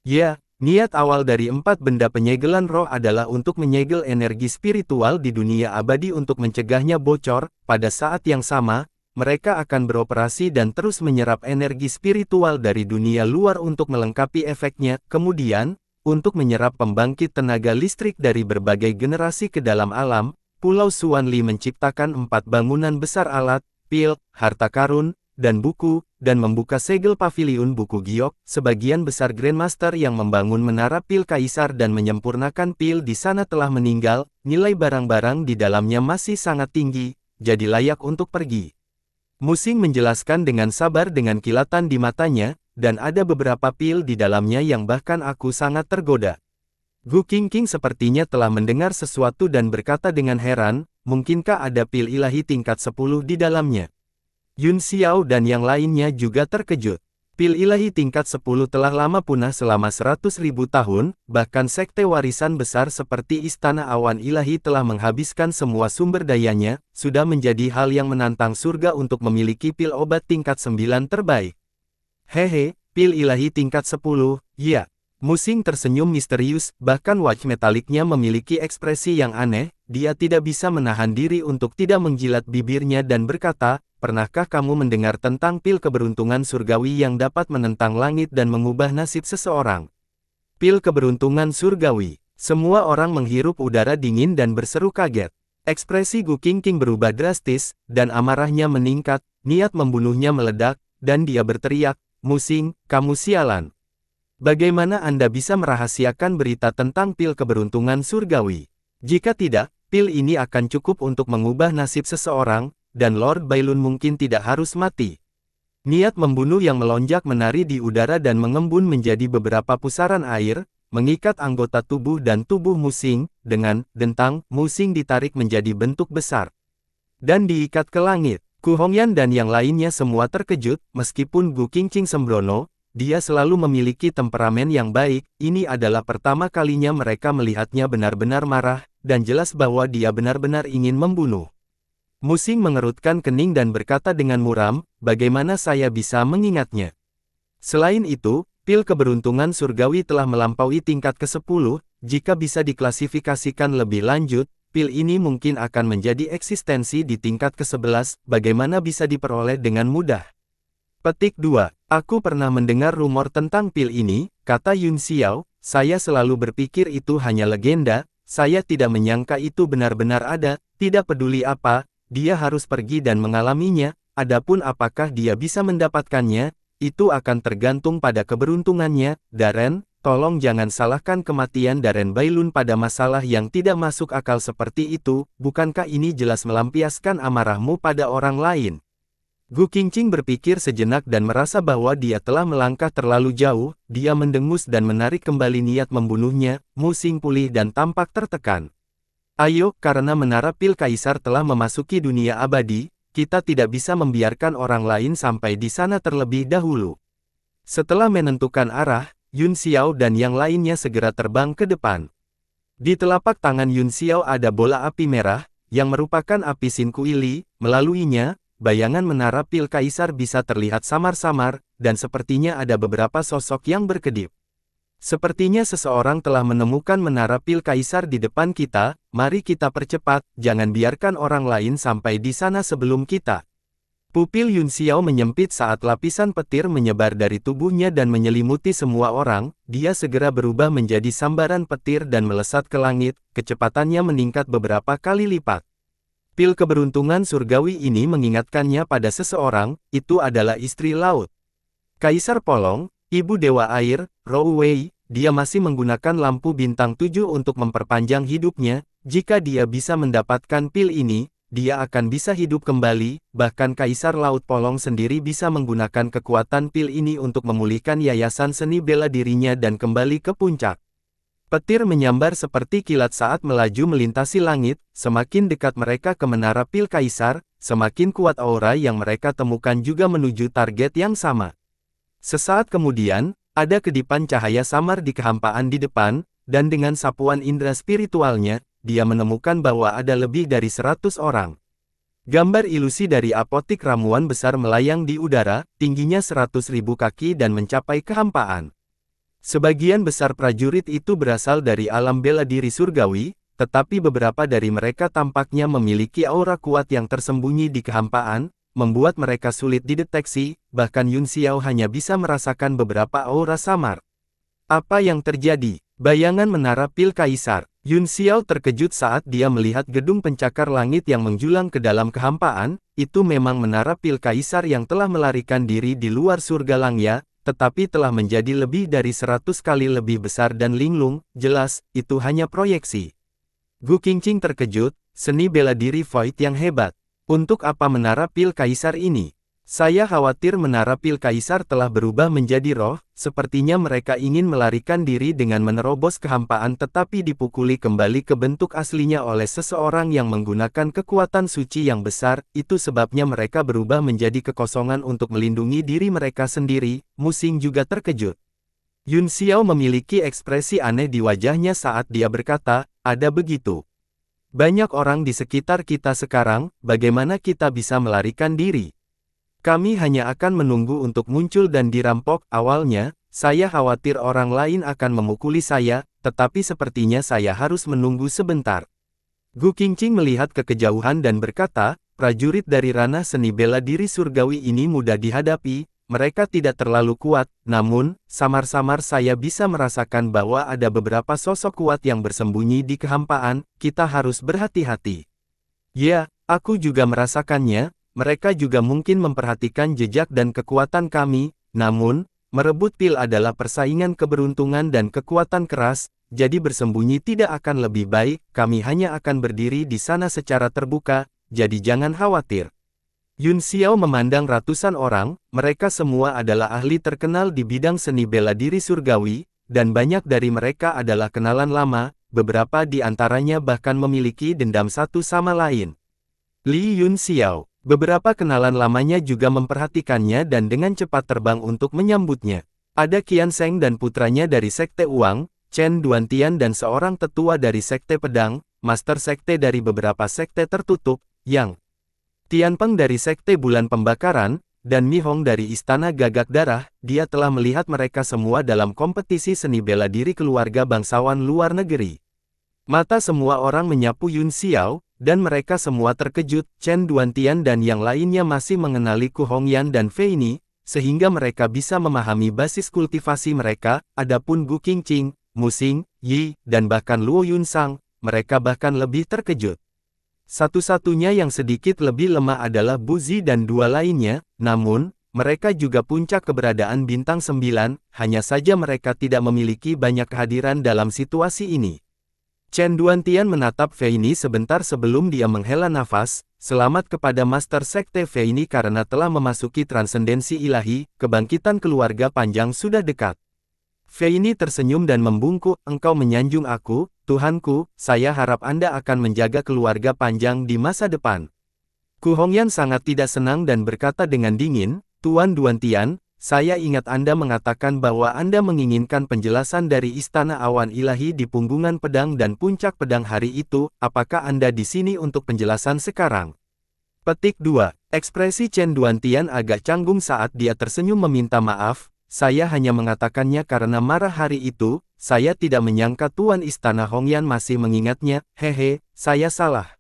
Ya, niat awal dari 4 benda penyegelan roh adalah untuk menyegel energi spiritual di dunia abadi untuk mencegahnya bocor, pada saat yang sama, mereka akan beroperasi dan terus menyerap energi spiritual dari dunia luar untuk melengkapi efeknya, kemudian, untuk menyerap pembangkit tenaga listrik dari berbagai generasi ke dalam alam, Pulau Xuanli menciptakan 4 bangunan besar alat, pil, harta karun, dan buku, dan membuka segel paviliun buku giok, sebagian besar Grandmaster yang membangun menara pil kaisar dan menyempurnakan pil di sana telah meninggal, nilai barang-barang di dalamnya masih sangat tinggi, jadi layak untuk pergi. Musing menjelaskan dengan sabar dengan kilatan di matanya, dan ada beberapa pil di dalamnya yang bahkan aku sangat tergoda. Gu Qingqing sepertinya telah mendengar sesuatu dan berkata dengan heran, mungkinkah ada pil ilahi tingkat 10 di dalamnya? Yun Xiao dan yang lainnya juga terkejut. Pil ilahi tingkat 10 telah lama punah selama 100.000 tahun, bahkan sekte warisan besar seperti Istana Awan Ilahi telah menghabiskan semua sumber dayanya, sudah menjadi hal yang menantang surga untuk memiliki pil obat tingkat 9 terbaik. Hehe, pil ilahi tingkat 10, ya. Musing tersenyum misterius, bahkan wajah metaliknya memiliki ekspresi yang aneh, dia tidak bisa menahan diri untuk tidak menjilat bibirnya dan berkata, pernahkah kamu mendengar tentang pil keberuntungan surgawi yang dapat menentang langit dan mengubah nasib seseorang? Pil keberuntungan surgawi. Semua orang menghirup udara dingin dan berseru kaget. Ekspresi Gu Qingqing berubah drastis, dan amarahnya meningkat, niat membunuhnya meledak, dan dia berteriak, Musing, kamu sialan. Bagaimana Anda bisa merahasiakan berita tentang pil keberuntungan surgawi? Jika tidak, pil ini akan cukup untuk mengubah nasib seseorang, dan Lord Bailun mungkin tidak harus mati. Niat membunuh yang melonjak menari di udara dan mengembun menjadi beberapa pusaran air, mengikat anggota tubuh dan tubuh Musing, dengan dentang, Musing ditarik menjadi bentuk besar. Dan diikat ke langit. Ku Hongyan dan yang lainnya semua terkejut, meskipun Gu Qingqing sembrono, dia selalu memiliki temperamen yang baik, ini adalah pertama kalinya mereka melihatnya benar-benar marah, dan jelas bahwa dia benar-benar ingin membunuh. Musing mengerutkan kening dan berkata dengan muram, bagaimana saya bisa mengingatnya? Selain itu, pil keberuntungan surgawi telah melampaui tingkat ke-10, jika bisa diklasifikasikan lebih lanjut, pil ini mungkin akan menjadi eksistensi di tingkat ke-11, bagaimana bisa diperoleh dengan mudah? Petik 2. Aku pernah mendengar rumor tentang pil ini, kata Yun Xiao, saya selalu berpikir itu hanya legenda, saya tidak menyangka itu benar-benar ada, tidak peduli apa, dia harus pergi dan mengalaminya, adapun apakah dia bisa mendapatkannya, itu akan tergantung pada keberuntungannya, Darren. Tolong jangan salahkan kematian Darren Bailun pada masalah yang tidak masuk akal seperti itu, bukankah ini jelas melampiaskan amarahmu pada orang lain? Gu Qingqing berpikir sejenak dan merasa bahwa dia telah melangkah terlalu jauh, dia mendengus dan menarik kembali niat membunuhnya, Musing pulih dan tampak tertekan. Ayo, karena menara pil kaisar telah memasuki dunia abadi, kita tidak bisa membiarkan orang lain sampai di sana terlebih dahulu. Setelah menentukan arah, Yun Xiao dan yang lainnya segera terbang ke depan. Di telapak tangan Yun Xiao ada bola api merah, yang merupakan api Sin Kuili, melaluinya, bayangan menara pil kaisar bisa terlihat samar-samar, dan sepertinya ada beberapa sosok yang berkedip. Sepertinya seseorang telah menemukan menara pil kaisar di depan kita, mari kita percepat, jangan biarkan orang lain sampai di sana sebelum kita. Pupil Yun Xiao menyempit saat lapisan petir menyebar dari tubuhnya dan menyelimuti semua orang, dia segera berubah menjadi sambaran petir dan melesat ke langit, kecepatannya meningkat beberapa kali lipat. Pil keberuntungan surgawi ini mengingatkannya pada seseorang, itu adalah istri laut. Kaisar Polong, ibu dewa air, Rou Wei, dia masih menggunakan lampu bintang 7 untuk memperpanjang hidupnya, jika dia bisa mendapatkan pil ini, dia akan bisa hidup kembali, bahkan Kaisar Laut Polong sendiri bisa menggunakan kekuatan pil ini untuk memulihkan yayasan seni bela dirinya dan kembali ke puncak. Petir menyambar seperti kilat saat melaju melintasi langit, semakin dekat mereka ke menara pil kaisar, semakin kuat aura yang mereka temukan juga menuju target yang sama. Sesaat kemudian, ada kedipan cahaya samar di kehampaan di depan, dan dengan sapuan indera spiritualnya, dia menemukan bahwa ada lebih dari 100 orang. Gambar ilusi dari apotik ramuan besar melayang di udara, tingginya 100.000 kaki dan mencapai kehampaan. Sebagian besar prajurit itu berasal dari alam bela diri surgawi, tetapi beberapa dari mereka tampaknya memiliki aura kuat yang tersembunyi di kehampaan, membuat mereka sulit dideteksi, bahkan Yun Xiao hanya bisa merasakan beberapa aura samar. Apa yang terjadi? Bayangan menara pil kaisar. Yun Xiao terkejut saat dia melihat gedung pencakar langit yang menjulang ke dalam kehampaan, itu memang menara pil kaisar yang telah melarikan diri di luar surga Langya, tetapi telah menjadi lebih dari 100 kali lebih besar dan linglung, jelas, itu hanya proyeksi. Gu Qingqing terkejut, seni bela diri Void yang hebat. Untuk apa menara pil kaisar ini? Saya khawatir menara pil kaisar telah berubah menjadi roh, sepertinya mereka ingin melarikan diri dengan menerobos kehampaan tetapi dipukuli kembali ke bentuk aslinya oleh seseorang yang menggunakan kekuatan suci yang besar, itu sebabnya mereka berubah menjadi kekosongan untuk melindungi diri mereka sendiri. Musing juga terkejut. Yun Xiao memiliki ekspresi aneh di wajahnya saat dia berkata, ada begitu banyak orang di sekitar kita sekarang, bagaimana kita bisa melarikan diri? Kami hanya akan menunggu untuk muncul dan dirampok. Awalnya, saya khawatir orang lain akan memukuli saya, tetapi sepertinya saya harus menunggu sebentar. Gu Qingqing melihat ke kejauhan dan berkata, prajurit dari ranah seni bela diri surgawi ini mudah dihadapi, mereka tidak terlalu kuat, namun, samar-samar saya bisa merasakan bahwa ada beberapa sosok kuat yang bersembunyi di kehampaan, kita harus berhati-hati. Ya, aku juga merasakannya. Mereka juga mungkin memperhatikan jejak dan kekuatan kami, namun, merebut pil adalah persaingan keberuntungan dan kekuatan keras, jadi bersembunyi tidak akan lebih baik, kami hanya akan berdiri di sana secara terbuka, jadi jangan khawatir. Yun Xiao memandang ratusan orang, mereka semua adalah ahli terkenal di bidang seni bela diri surgawi, dan banyak dari mereka adalah kenalan lama, beberapa di antaranya bahkan memiliki dendam satu sama lain. Li Yun Xiao. Beberapa kenalan lamanya juga memperhatikannya dan dengan cepat terbang untuk menyambutnya. Ada Qian Sheng dan putranya dari Sekte Uang, Chen Duantian dan seorang tetua dari Sekte Pedang, Master Sekte dari beberapa sekte tertutup, Yang Tianpeng dari Sekte Bulan Pembakaran, dan Mi Hong dari Istana Gagak Darah. Dia telah melihat mereka semua dalam kompetisi seni bela diri keluarga bangsawan luar negeri. Mata semua orang menyapu Yun Xiao, dan mereka semua terkejut. Chen Duantian dan yang lainnya masih mengenali Ku Hongyan dan Fei Ni, sehingga mereka bisa memahami basis kultivasi mereka. Adapun Gu Qingqing, Mu Xing, Yi, dan bahkan Luo Yunsang, mereka bahkan lebih terkejut. Satu-satunya yang sedikit lebih lemah adalah Bu Zi dan dua lainnya, namun, mereka juga puncak keberadaan bintang 9, hanya saja mereka tidak memiliki banyak kehadiran dalam situasi ini. Chen Duantian menatap Fei Ni sebentar sebelum dia menghela nafas. Selamat kepada Master Sekte Fei Ni karena telah memasuki transendensi ilahi, kebangkitan keluarga panjang sudah dekat. Fei Ni tersenyum dan membungkuk, engkau menyanjung aku, Tuhanku, saya harap Anda akan menjaga keluarga panjang di masa depan. Ku Hongyan sangat tidak senang dan berkata dengan dingin, Tuan Duantian, saya ingat Anda mengatakan bahwa Anda menginginkan penjelasan dari Istana Awan Ilahi di Punggungan Pedang dan Puncak Pedang hari itu, apakah Anda di sini untuk penjelasan sekarang? Petik 2. Ekspresi Chen Duantian agak canggung saat dia tersenyum meminta maaf, saya hanya mengatakannya karena marah hari itu, saya tidak menyangka Tuan Istana Hongyan masih mengingatnya, hehe, saya salah.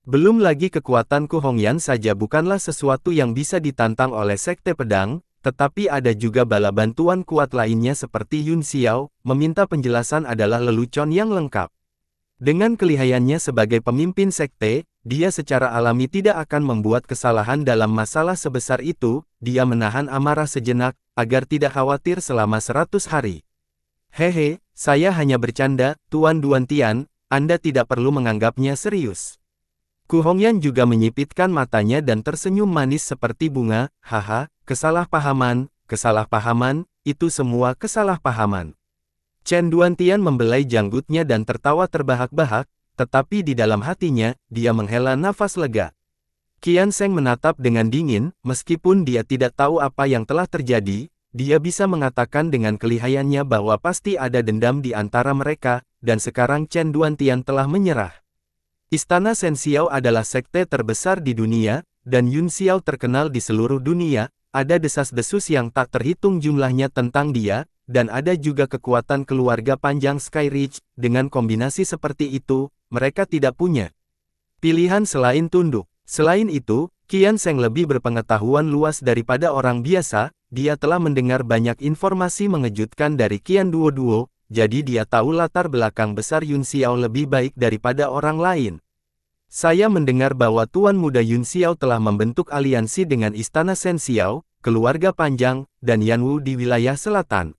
Belum lagi kekuatan Ku Hongyan saja bukanlah sesuatu yang bisa ditantang oleh Sekte Pedang, tetapi ada juga bala bantuan kuat lainnya seperti Yun Xiao, meminta penjelasan adalah lelucon yang lengkap. Dengan kelihayannya sebagai pemimpin sekte, dia secara alami tidak akan membuat kesalahan dalam masalah sebesar itu, dia menahan amarah sejenak, agar tidak khawatir selama 100 hari. Hehe, saya hanya bercanda, Tuan Duantian, Anda tidak perlu menganggapnya serius. Ku Hongyan juga menyipitkan matanya dan tersenyum manis seperti bunga, haha, kesalahpahaman, itu semua kesalahpahaman. Chen Duantian membelai janggutnya dan tertawa terbahak-bahak, tetapi di dalam hatinya, dia menghela nafas lega. Qian Sheng menatap dengan dingin, meskipun dia tidak tahu apa yang telah terjadi, dia bisa mengatakan dengan kelihayannya bahwa pasti ada dendam di antara mereka, dan sekarang Chen Duantian telah menyerah. Istana Shen Xiao adalah sekte terbesar di dunia, dan Yun Xiao terkenal di seluruh dunia, ada desas-desus yang tak terhitung jumlahnya tentang dia, dan ada juga kekuatan keluarga panjang Sky Ridge, dengan kombinasi seperti itu, mereka tidak punya pilihan selain tunduk. Selain itu, Qian Sheng lebih berpengetahuan luas daripada orang biasa, dia telah mendengar banyak informasi mengejutkan dari Qian Duo, jadi dia tahu latar belakang besar Yun Xiao lebih baik daripada orang lain. Saya mendengar bahwa Tuan Muda Yun Xiao telah membentuk aliansi dengan Istana Shen Xiao, keluarga panjang, dan Yanwu di wilayah selatan.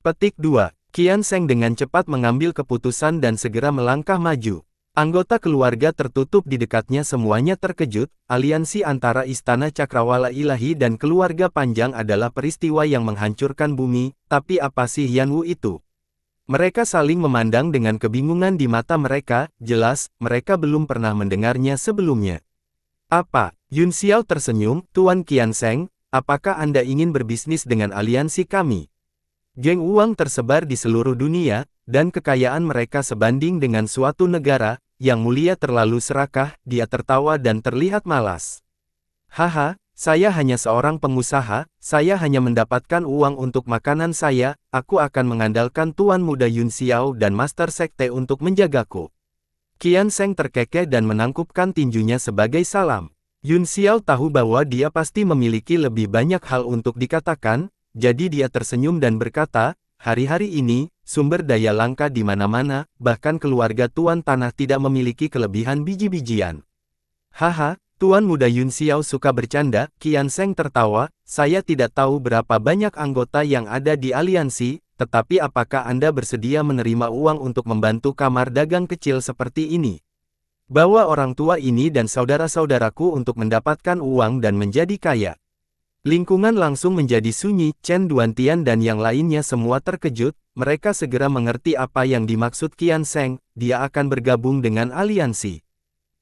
Petik 2. Qian Sheng dengan cepat mengambil keputusan dan segera melangkah maju. Anggota keluarga tertutup di dekatnya semuanya terkejut, aliansi antara Istana Cakrawala Ilahi dan keluarga panjang adalah peristiwa yang menghancurkan bumi, tapi apa sih Yanwu itu? Mereka saling memandang dengan kebingungan di mata mereka, jelas, mereka belum pernah mendengarnya sebelumnya. Apa? Yun Xiao tersenyum, Tuan Qian Sheng, apakah Anda ingin berbisnis dengan aliansi kami? Geng uang tersebar di seluruh dunia, dan kekayaan mereka sebanding dengan suatu negara, yang mulia terlalu serakah, dia tertawa dan terlihat malas. Haha. Saya hanya seorang pengusaha, saya hanya mendapatkan uang untuk makanan saya, aku akan mengandalkan Tuan Muda Yun Xiao dan Master Sekte untuk menjagaku. Qian Sheng terkekeh dan menangkupkan tinjunya sebagai salam. Yun Xiao tahu bahwa dia pasti memiliki lebih banyak hal untuk dikatakan, jadi dia tersenyum dan berkata, hari-hari ini, sumber daya langka di mana-mana, bahkan keluarga Tuan Tanah tidak memiliki kelebihan biji-bijian. Haha. Tuan Muda Yun Xiao suka bercanda, Qian Sheng tertawa, saya tidak tahu berapa banyak anggota yang ada di aliansi, tetapi apakah Anda bersedia menerima uang untuk membantu kamar dagang kecil seperti ini? Bawa orang tua ini dan saudara-saudaraku untuk mendapatkan uang dan menjadi kaya. Lingkungan langsung menjadi sunyi, Chen Duantian dan yang lainnya semua terkejut, mereka segera mengerti apa yang dimaksud Qian Sheng, dia akan bergabung dengan aliansi.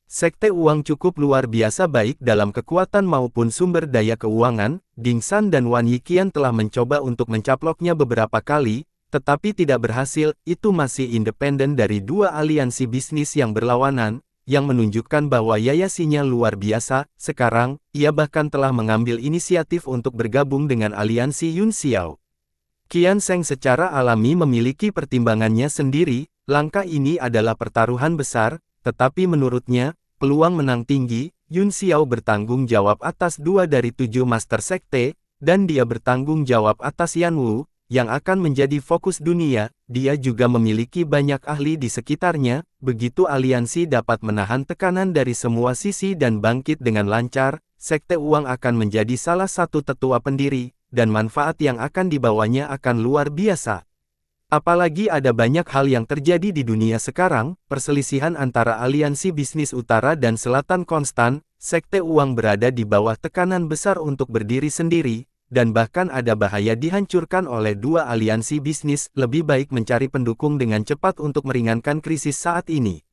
Sekte uang cukup luar biasa baik dalam kekuatan maupun sumber daya keuangan, Ding San dan Wan Yiqian telah mencoba untuk mencaploknya beberapa kali, tetapi tidak berhasil, itu masih independen dari dua aliansi bisnis yang berlawanan, yang menunjukkan bahwa yayasinya luar biasa. Sekarang, ia bahkan telah mengambil inisiatif untuk bergabung dengan aliansi Yun Xiao. Qian Sheng secara alami memiliki pertimbangannya sendiri, Langkah ini adalah pertaruhan besar, tetapi menurutnya, peluang menang tinggi. Yun Xiao bertanggung jawab atas 2 dari 7 Master Sekte, dan dia bertanggung jawab atas Yan Wu, yang akan menjadi fokus dunia. Dia juga memiliki banyak ahli di sekitarnya, begitu aliansi dapat menahan tekanan dari semua sisi dan bangkit dengan lancar, Sekte Uang akan menjadi salah satu tetua pendiri, dan manfaat yang akan dibawanya akan luar biasa. Apalagi ada banyak hal yang terjadi di dunia sekarang, perselisihan antara aliansi bisnis utara dan selatan konstan, Sekte Uang berada di bawah tekanan besar untuk berdiri sendiri, dan bahkan ada bahaya dihancurkan oleh 2 aliansi bisnis. Lebih baik mencari pendukung dengan cepat untuk meringankan krisis saat ini.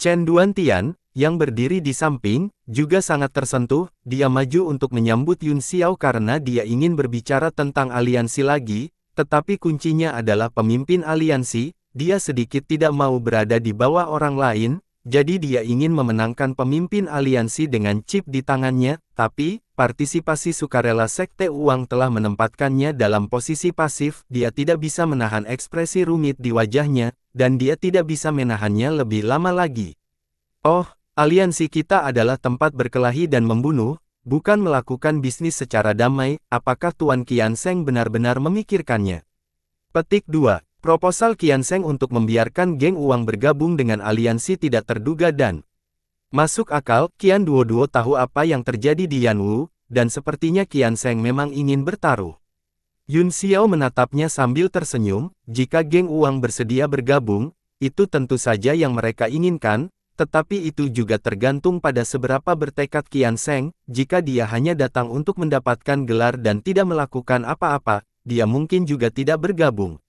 Chen Duantian, yang berdiri di samping, juga sangat tersentuh. Dia maju untuk menyambut Yun Xiao karena dia ingin berbicara tentang aliansi lagi, tetapi kuncinya adalah pemimpin aliansi. Dia sedikit tidak mau berada di bawah orang lain, jadi dia ingin memenangkan pemimpin aliansi dengan chip di tangannya, tapi partisipasi sukarela Sekte Uang telah menempatkannya dalam posisi pasif. Dia tidak bisa menahan ekspresi rumit di wajahnya, dan dia tidak bisa menahannya lebih lama lagi. Oh, aliansi kita adalah tempat berkelahi dan membunuh, bukan melakukan bisnis secara damai. Apakah Tuan Qiansheng benar-benar memikirkannya? Petik 2. Proposal Qiansheng untuk membiarkan geng uang bergabung dengan aliansi tidak terduga dan masuk akal. Qian Duo tahu apa yang terjadi di Yanwu, dan sepertinya Qiansheng memang ingin bertaruh. Yun Xiao menatapnya sambil tersenyum. Jika geng uang bersedia bergabung, itu tentu saja yang mereka inginkan, tetapi itu juga tergantung pada seberapa bertekad Qiansheng. Jika dia hanya datang untuk mendapatkan gelar dan tidak melakukan apa-apa, dia mungkin juga tidak bergabung.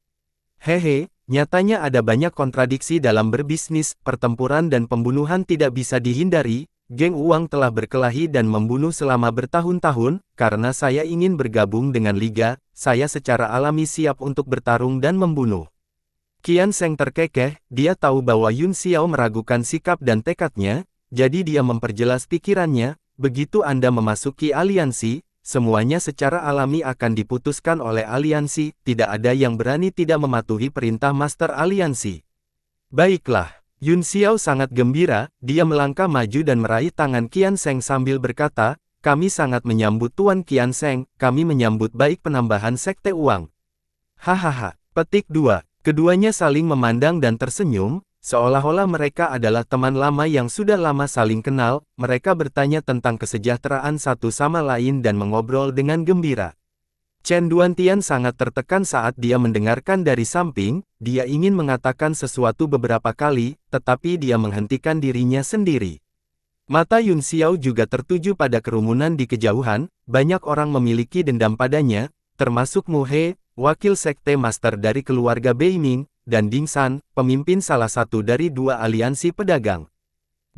Hehe, nyatanya ada banyak kontradiksi dalam berbisnis. Pertempuran dan pembunuhan tidak bisa dihindari. Geng uang telah berkelahi dan membunuh selama bertahun-tahun. Karena saya ingin bergabung dengan Liga, saya secara alami siap untuk bertarung dan membunuh. Qiansheng terkekeh. Dia tahu bahwa Yun Xiao meragukan sikap dan tekadnya, jadi dia memperjelas pikirannya. Begitu Anda memasuki aliansi, semuanya secara alami akan diputuskan oleh aliansi. Tidak ada yang berani tidak mematuhi perintah Master Aliansi. Baiklah, Yun Xiao sangat gembira. Dia melangkah maju dan meraih tangan Qiansheng sambil berkata, kami sangat menyambut Tuan Qiansheng. Kami menyambut baik penambahan Sekte Uang. Hahaha. Petik 2. Keduanya saling memandang dan tersenyum, seolah-olah mereka adalah teman lama yang sudah lama saling kenal. Mereka bertanya tentang kesejahteraan satu sama lain dan mengobrol dengan gembira. Chen Duantian sangat tertekan saat dia mendengarkan dari samping. Dia ingin mengatakan sesuatu beberapa kali, tetapi dia menghentikan dirinya sendiri. Mata Yun Xiao juga tertuju pada kerumunan di kejauhan. Banyak orang memiliki dendam padanya, termasuk Mu He, wakil sekte master dari keluarga Beiming, dan Ding San, pemimpin salah satu dari 2 aliansi pedagang.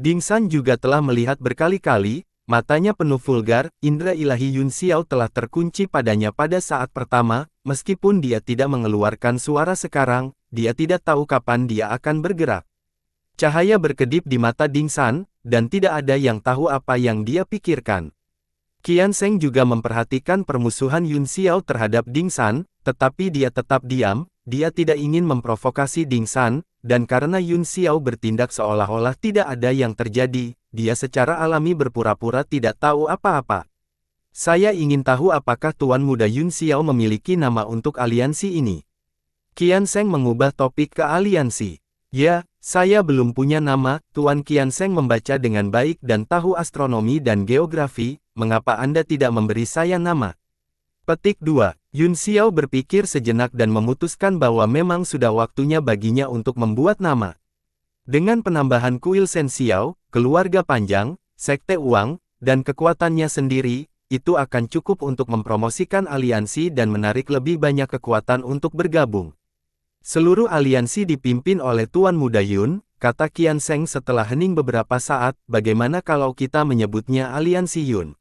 Ding San juga telah melihat berkali-kali, matanya penuh vulgar. Indra ilahi Yun Xiao telah terkunci padanya pada saat pertama. Meskipun dia tidak mengeluarkan suara sekarang, dia tidak tahu kapan dia akan bergerak. Cahaya berkedip di mata Ding San, dan tidak ada yang tahu apa yang dia pikirkan. Qiansheng juga memperhatikan permusuhan Yun Xiao terhadap Ding San, tetapi dia tetap diam. Dia tidak ingin memprovokasi Ding San, dan karena Yun Xiao bertindak seolah-olah tidak ada yang terjadi, dia secara alami berpura-pura tidak tahu apa-apa. Saya ingin tahu apakah Tuan Muda Yun Xiao memiliki nama untuk aliansi ini. Qiansheng mengubah topik ke aliansi. Ya, saya belum punya nama. Tuan Qiansheng membaca dengan baik dan tahu astronomi dan geografi. Mengapa Anda tidak memberi saya nama? Petik 2. Yun Xiao berpikir sejenak dan memutuskan bahwa memang sudah waktunya baginya untuk membuat nama. Dengan penambahan kuil Shen Xiao, keluarga panjang, Sekte Uang, dan kekuatannya sendiri, itu akan cukup untuk mempromosikan aliansi dan menarik lebih banyak kekuatan untuk bergabung. Seluruh aliansi dipimpin oleh Tuan Muda Yun, kata Qiansheng setelah hening beberapa saat. Bagaimana kalau kita menyebutnya aliansi Yun?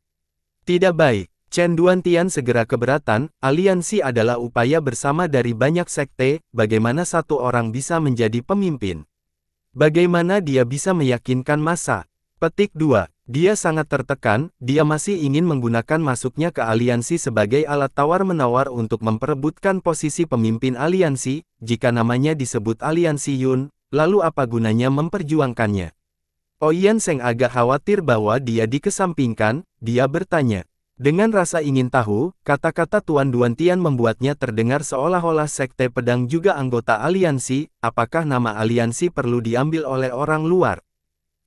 Tidak baik. Chen Duantian segera keberatan. Aliansi adalah upaya bersama dari banyak sekte. Bagaimana satu orang bisa menjadi pemimpin? Bagaimana dia bisa meyakinkan massa? Petik 2. Dia sangat tertekan. Dia masih ingin menggunakan masuknya ke aliansi sebagai alat tawar-menawar untuk memperebutkan posisi pemimpin aliansi. Jika namanya disebut aliansi Yun, lalu apa gunanya memperjuangkannya? Ouyang Seng agak khawatir bahwa dia dikesampingkan, dia bertanya. Dengan rasa ingin tahu, kata-kata Tuan Duantian membuatnya terdengar seolah-olah Sekte Pedang juga anggota aliansi, apakah nama aliansi perlu diambil oleh orang luar?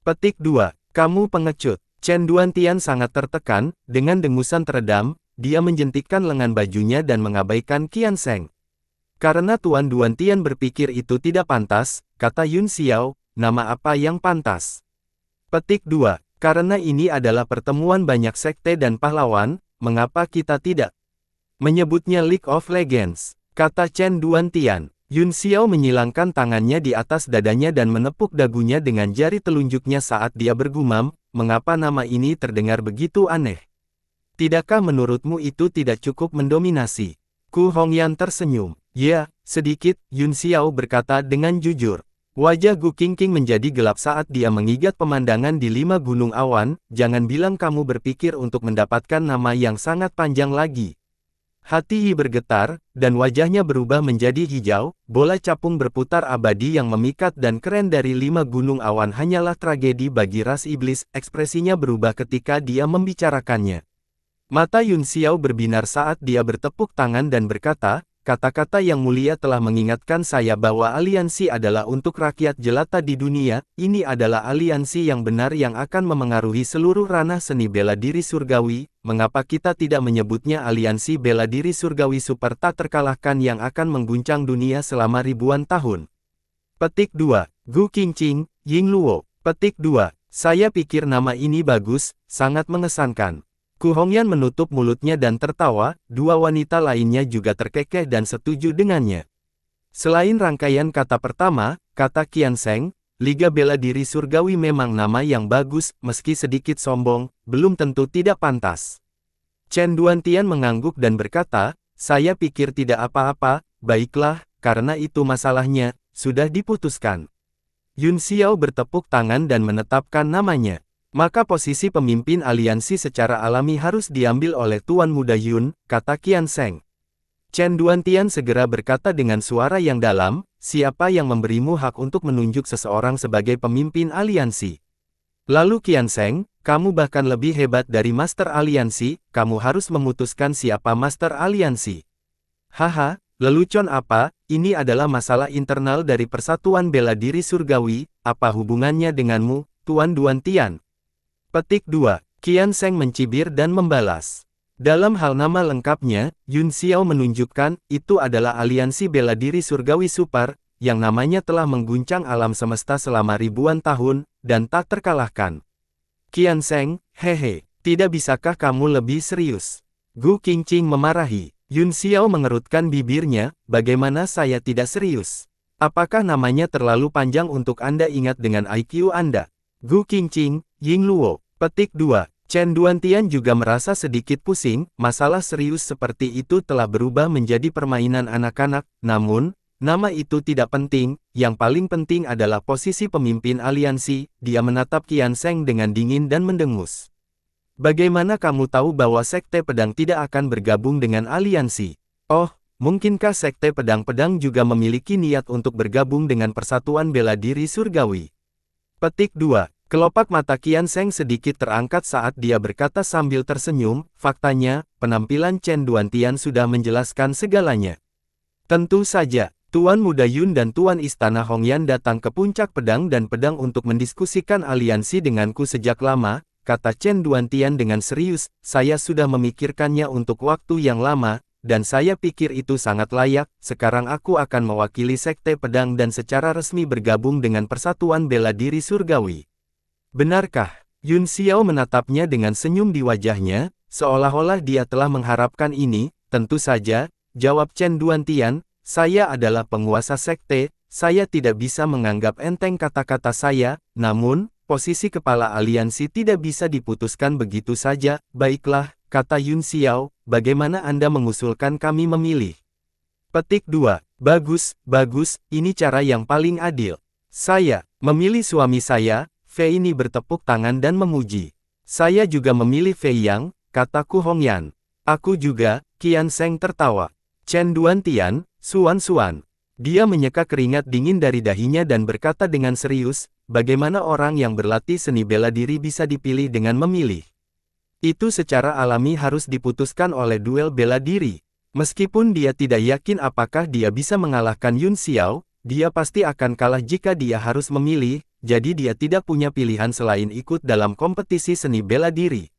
Petik 2. Kamu pengecut. Chen Duantian sangat tertekan, dengan dengusan teredam, dia menjentikkan lengan bajunya dan mengabaikan Qian Seng. Karena Tuan Duantian berpikir itu tidak pantas, kata Yun Xiao, nama apa yang pantas? Petik 2. Karena ini adalah pertemuan banyak sekte dan pahlawan, mengapa kita tidak menyebutnya League of Legends? Kata Chen Duantian. Yun Xiao menyilangkan tangannya di atas dadanya dan menepuk dagunya dengan jari telunjuknya saat dia bergumam, mengapa nama ini terdengar begitu aneh? Tidakkah menurutmu itu tidak cukup mendominasi? Ku Hongyan tersenyum. Ya, sedikit, Yun Xiao berkata dengan jujur. Wajah Gu Qingqing menjadi gelap saat dia mengingat pemandangan di 5 gunung awan, jangan bilang kamu berpikir untuk mendapatkan nama yang sangat panjang lagi. Hati Yi bergetar, dan wajahnya berubah menjadi hijau, bola capung berputar abadi yang memikat dan keren dari 5 gunung awan hanyalah tragedi bagi ras iblis, ekspresinya berubah ketika dia membicarakannya. Mata Yun Xiao berbinar saat dia bertepuk tangan dan berkata, kata-kata yang mulia telah mengingatkan saya bahwa aliansi adalah untuk rakyat jelata di dunia, ini adalah aliansi yang benar yang akan memengaruhi seluruh ranah seni bela diri surgawi, mengapa kita tidak menyebutnya aliansi bela diri surgawi super tak terkalahkan yang akan mengguncang dunia selama ribuan tahun. Petik 2. Gu Qingqing, Ying Luo. Petik 2. Saya pikir nama ini bagus, sangat mengesankan. Ku Hongyan menutup mulutnya dan tertawa, dua wanita lainnya juga terkekeh dan setuju dengannya. Selain rangkaian kata pertama, kata Qian Seng, Liga Bela Diri Surgawi memang nama yang bagus, meski sedikit sombong, belum tentu tidak pantas. Chen Duantian mengangguk dan berkata, saya pikir tidak apa-apa, baiklah, karena itu masalahnya, sudah diputuskan. Yun Xiao bertepuk tangan dan menetapkan namanya. Maka posisi pemimpin aliansi secara alami harus diambil oleh Tuan Muda Yun, kata Qian Seng. Chen Duantian segera berkata dengan suara yang dalam, siapa yang memberimu hak untuk menunjuk seseorang sebagai pemimpin aliansi? Lalu Qian Seng, kamu bahkan lebih hebat dari Master Aliansi, kamu harus memutuskan siapa Master Aliansi. Haha, lelucon apa, ini adalah masalah internal dari Persatuan Bela Diri Surgawi, apa hubungannya denganmu, Tuan Duantian? Petik 2. Qian Seng mencibir dan membalas. Dalam hal nama lengkapnya, Yun Xiao menunjukkan, itu adalah aliansi bela diri surgawi super, yang namanya telah mengguncang alam semesta selama ribuan tahun, dan tak terkalahkan. Qian Seng, hehe, tidak bisakah kamu lebih serius? Gu Qingqing memarahi. Yun Xiao mengerutkan bibirnya, bagaimana saya tidak serius? Apakah namanya terlalu panjang untuk Anda ingat dengan IQ Anda? Gu Qingqing, Ying Luo. Petik 2. Chen Duantian juga merasa sedikit pusing, masalah serius seperti itu telah berubah menjadi permainan anak-anak, namun, nama itu tidak penting, yang paling penting adalah posisi pemimpin aliansi, dia menatap Qian Seng dengan dingin dan mendengus. Bagaimana kamu tahu bahwa Sekte Pedang tidak akan bergabung dengan aliansi? Oh, mungkinkah Sekte Pedang-Pedang juga memiliki niat untuk bergabung dengan Persatuan Bela Diri Surgawi? Petik 2. Kelopak mata Qian Seng sedikit terangkat saat dia berkata sambil tersenyum, faktanya, penampilan Chen Duantian sudah menjelaskan segalanya. Tentu saja, Tuan Muda Yun dan Tuan Istana Hongyan datang ke puncak pedang dan pedang untuk mendiskusikan aliansi denganku sejak lama, kata Chen Duantian dengan serius, saya sudah memikirkannya untuk waktu yang lama, dan saya pikir itu sangat layak, sekarang aku akan mewakili Sekte Pedang dan secara resmi bergabung dengan Persatuan Bela Diri Surgawi. Benarkah? Yun Xiao menatapnya dengan senyum di wajahnya, seolah-olah dia telah mengharapkan ini, tentu saja, jawab Chen Duantian, saya adalah penguasa sekte, saya tidak bisa menganggap enteng kata-kata saya, namun, posisi kepala aliansi tidak bisa diputuskan begitu saja, baiklah, kata Yun Xiao, bagaimana Anda mengusulkan kami memilih? Petik 2. Bagus, bagus, ini cara yang paling adil. Saya memilih suami saya, Fei ini bertepuk tangan dan memuji. Saya juga memilih Fei Yang, kata Ku Hongyan. Aku juga, Qian Seng tertawa. Chen Duantian, Suan. Dia menyeka keringat dingin dari dahinya dan berkata dengan serius, bagaimana orang yang berlatih seni bela diri bisa dipilih dengan memilih? Itu secara alami harus diputuskan oleh duel bela diri. Meskipun dia tidak yakin apakah dia bisa mengalahkan Yun Xiao, dia pasti akan kalah jika dia harus memilih, jadi dia tidak punya pilihan selain ikut dalam kompetisi seni bela diri.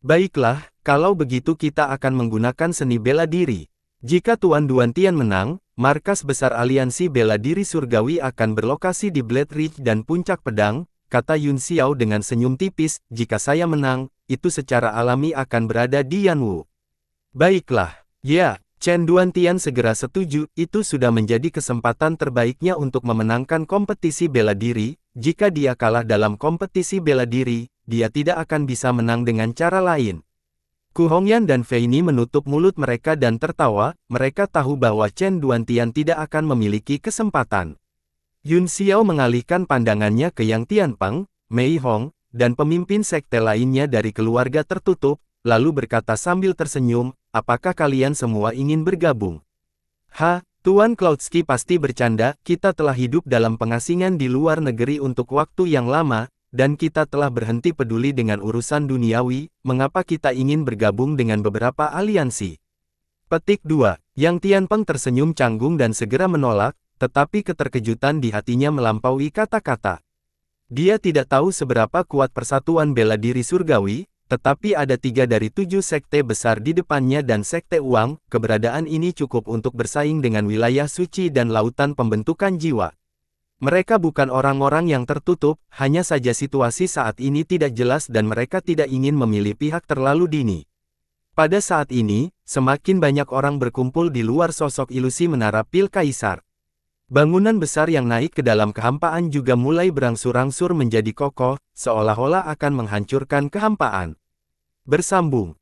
Baiklah, kalau begitu kita akan menggunakan seni bela diri. Jika Tuan Duan Tian menang, markas besar aliansi bela diri surgawi akan berlokasi di Blade Ridge dan Puncak Pedang, kata Yun Xiao dengan senyum tipis, jika saya menang, itu secara alami akan berada di Yanwu. Baiklah, ya, Chen Duan Tian segera setuju, itu sudah menjadi kesempatan terbaiknya untuk memenangkan kompetisi bela diri, jika dia kalah dalam kompetisi bela diri, dia tidak akan bisa menang dengan cara lain. Ku Hongyan dan Fei Ni menutup mulut mereka dan tertawa, mereka tahu bahwa Chen Duantian tidak akan memiliki kesempatan. Yun Xiao mengalihkan pandangannya ke Yang Tianpeng, Mei Hong, dan pemimpin sekte lainnya dari keluarga tertutup, lalu berkata sambil tersenyum, apakah kalian semua ingin bergabung? Tuan Cloudsky pasti bercanda, kita telah hidup dalam pengasingan di luar negeri untuk waktu yang lama, dan kita telah berhenti peduli dengan urusan duniawi, mengapa kita ingin bergabung dengan beberapa aliansi? Petik 2. Yang Tianpeng tersenyum canggung dan segera menolak, tetapi keterkejutan di hatinya melampaui kata-kata. Dia tidak tahu seberapa kuat persatuan bela diri surgawi, tetapi ada 3 dari 7 sekte besar di depannya dan sekte uang, keberadaan ini cukup untuk bersaing dengan wilayah suci dan lautan pembentukan jiwa. Mereka bukan orang-orang yang tertutup, hanya saja situasi saat ini tidak jelas dan mereka tidak ingin memilih pihak terlalu dini. Pada saat ini, semakin banyak orang berkumpul di luar sosok ilusi menara pil kaisar. Bangunan besar yang naik ke dalam kehampaan juga mulai berangsur-angsur menjadi kokoh, seolah-olah akan menghancurkan kehampaan. Bersambung.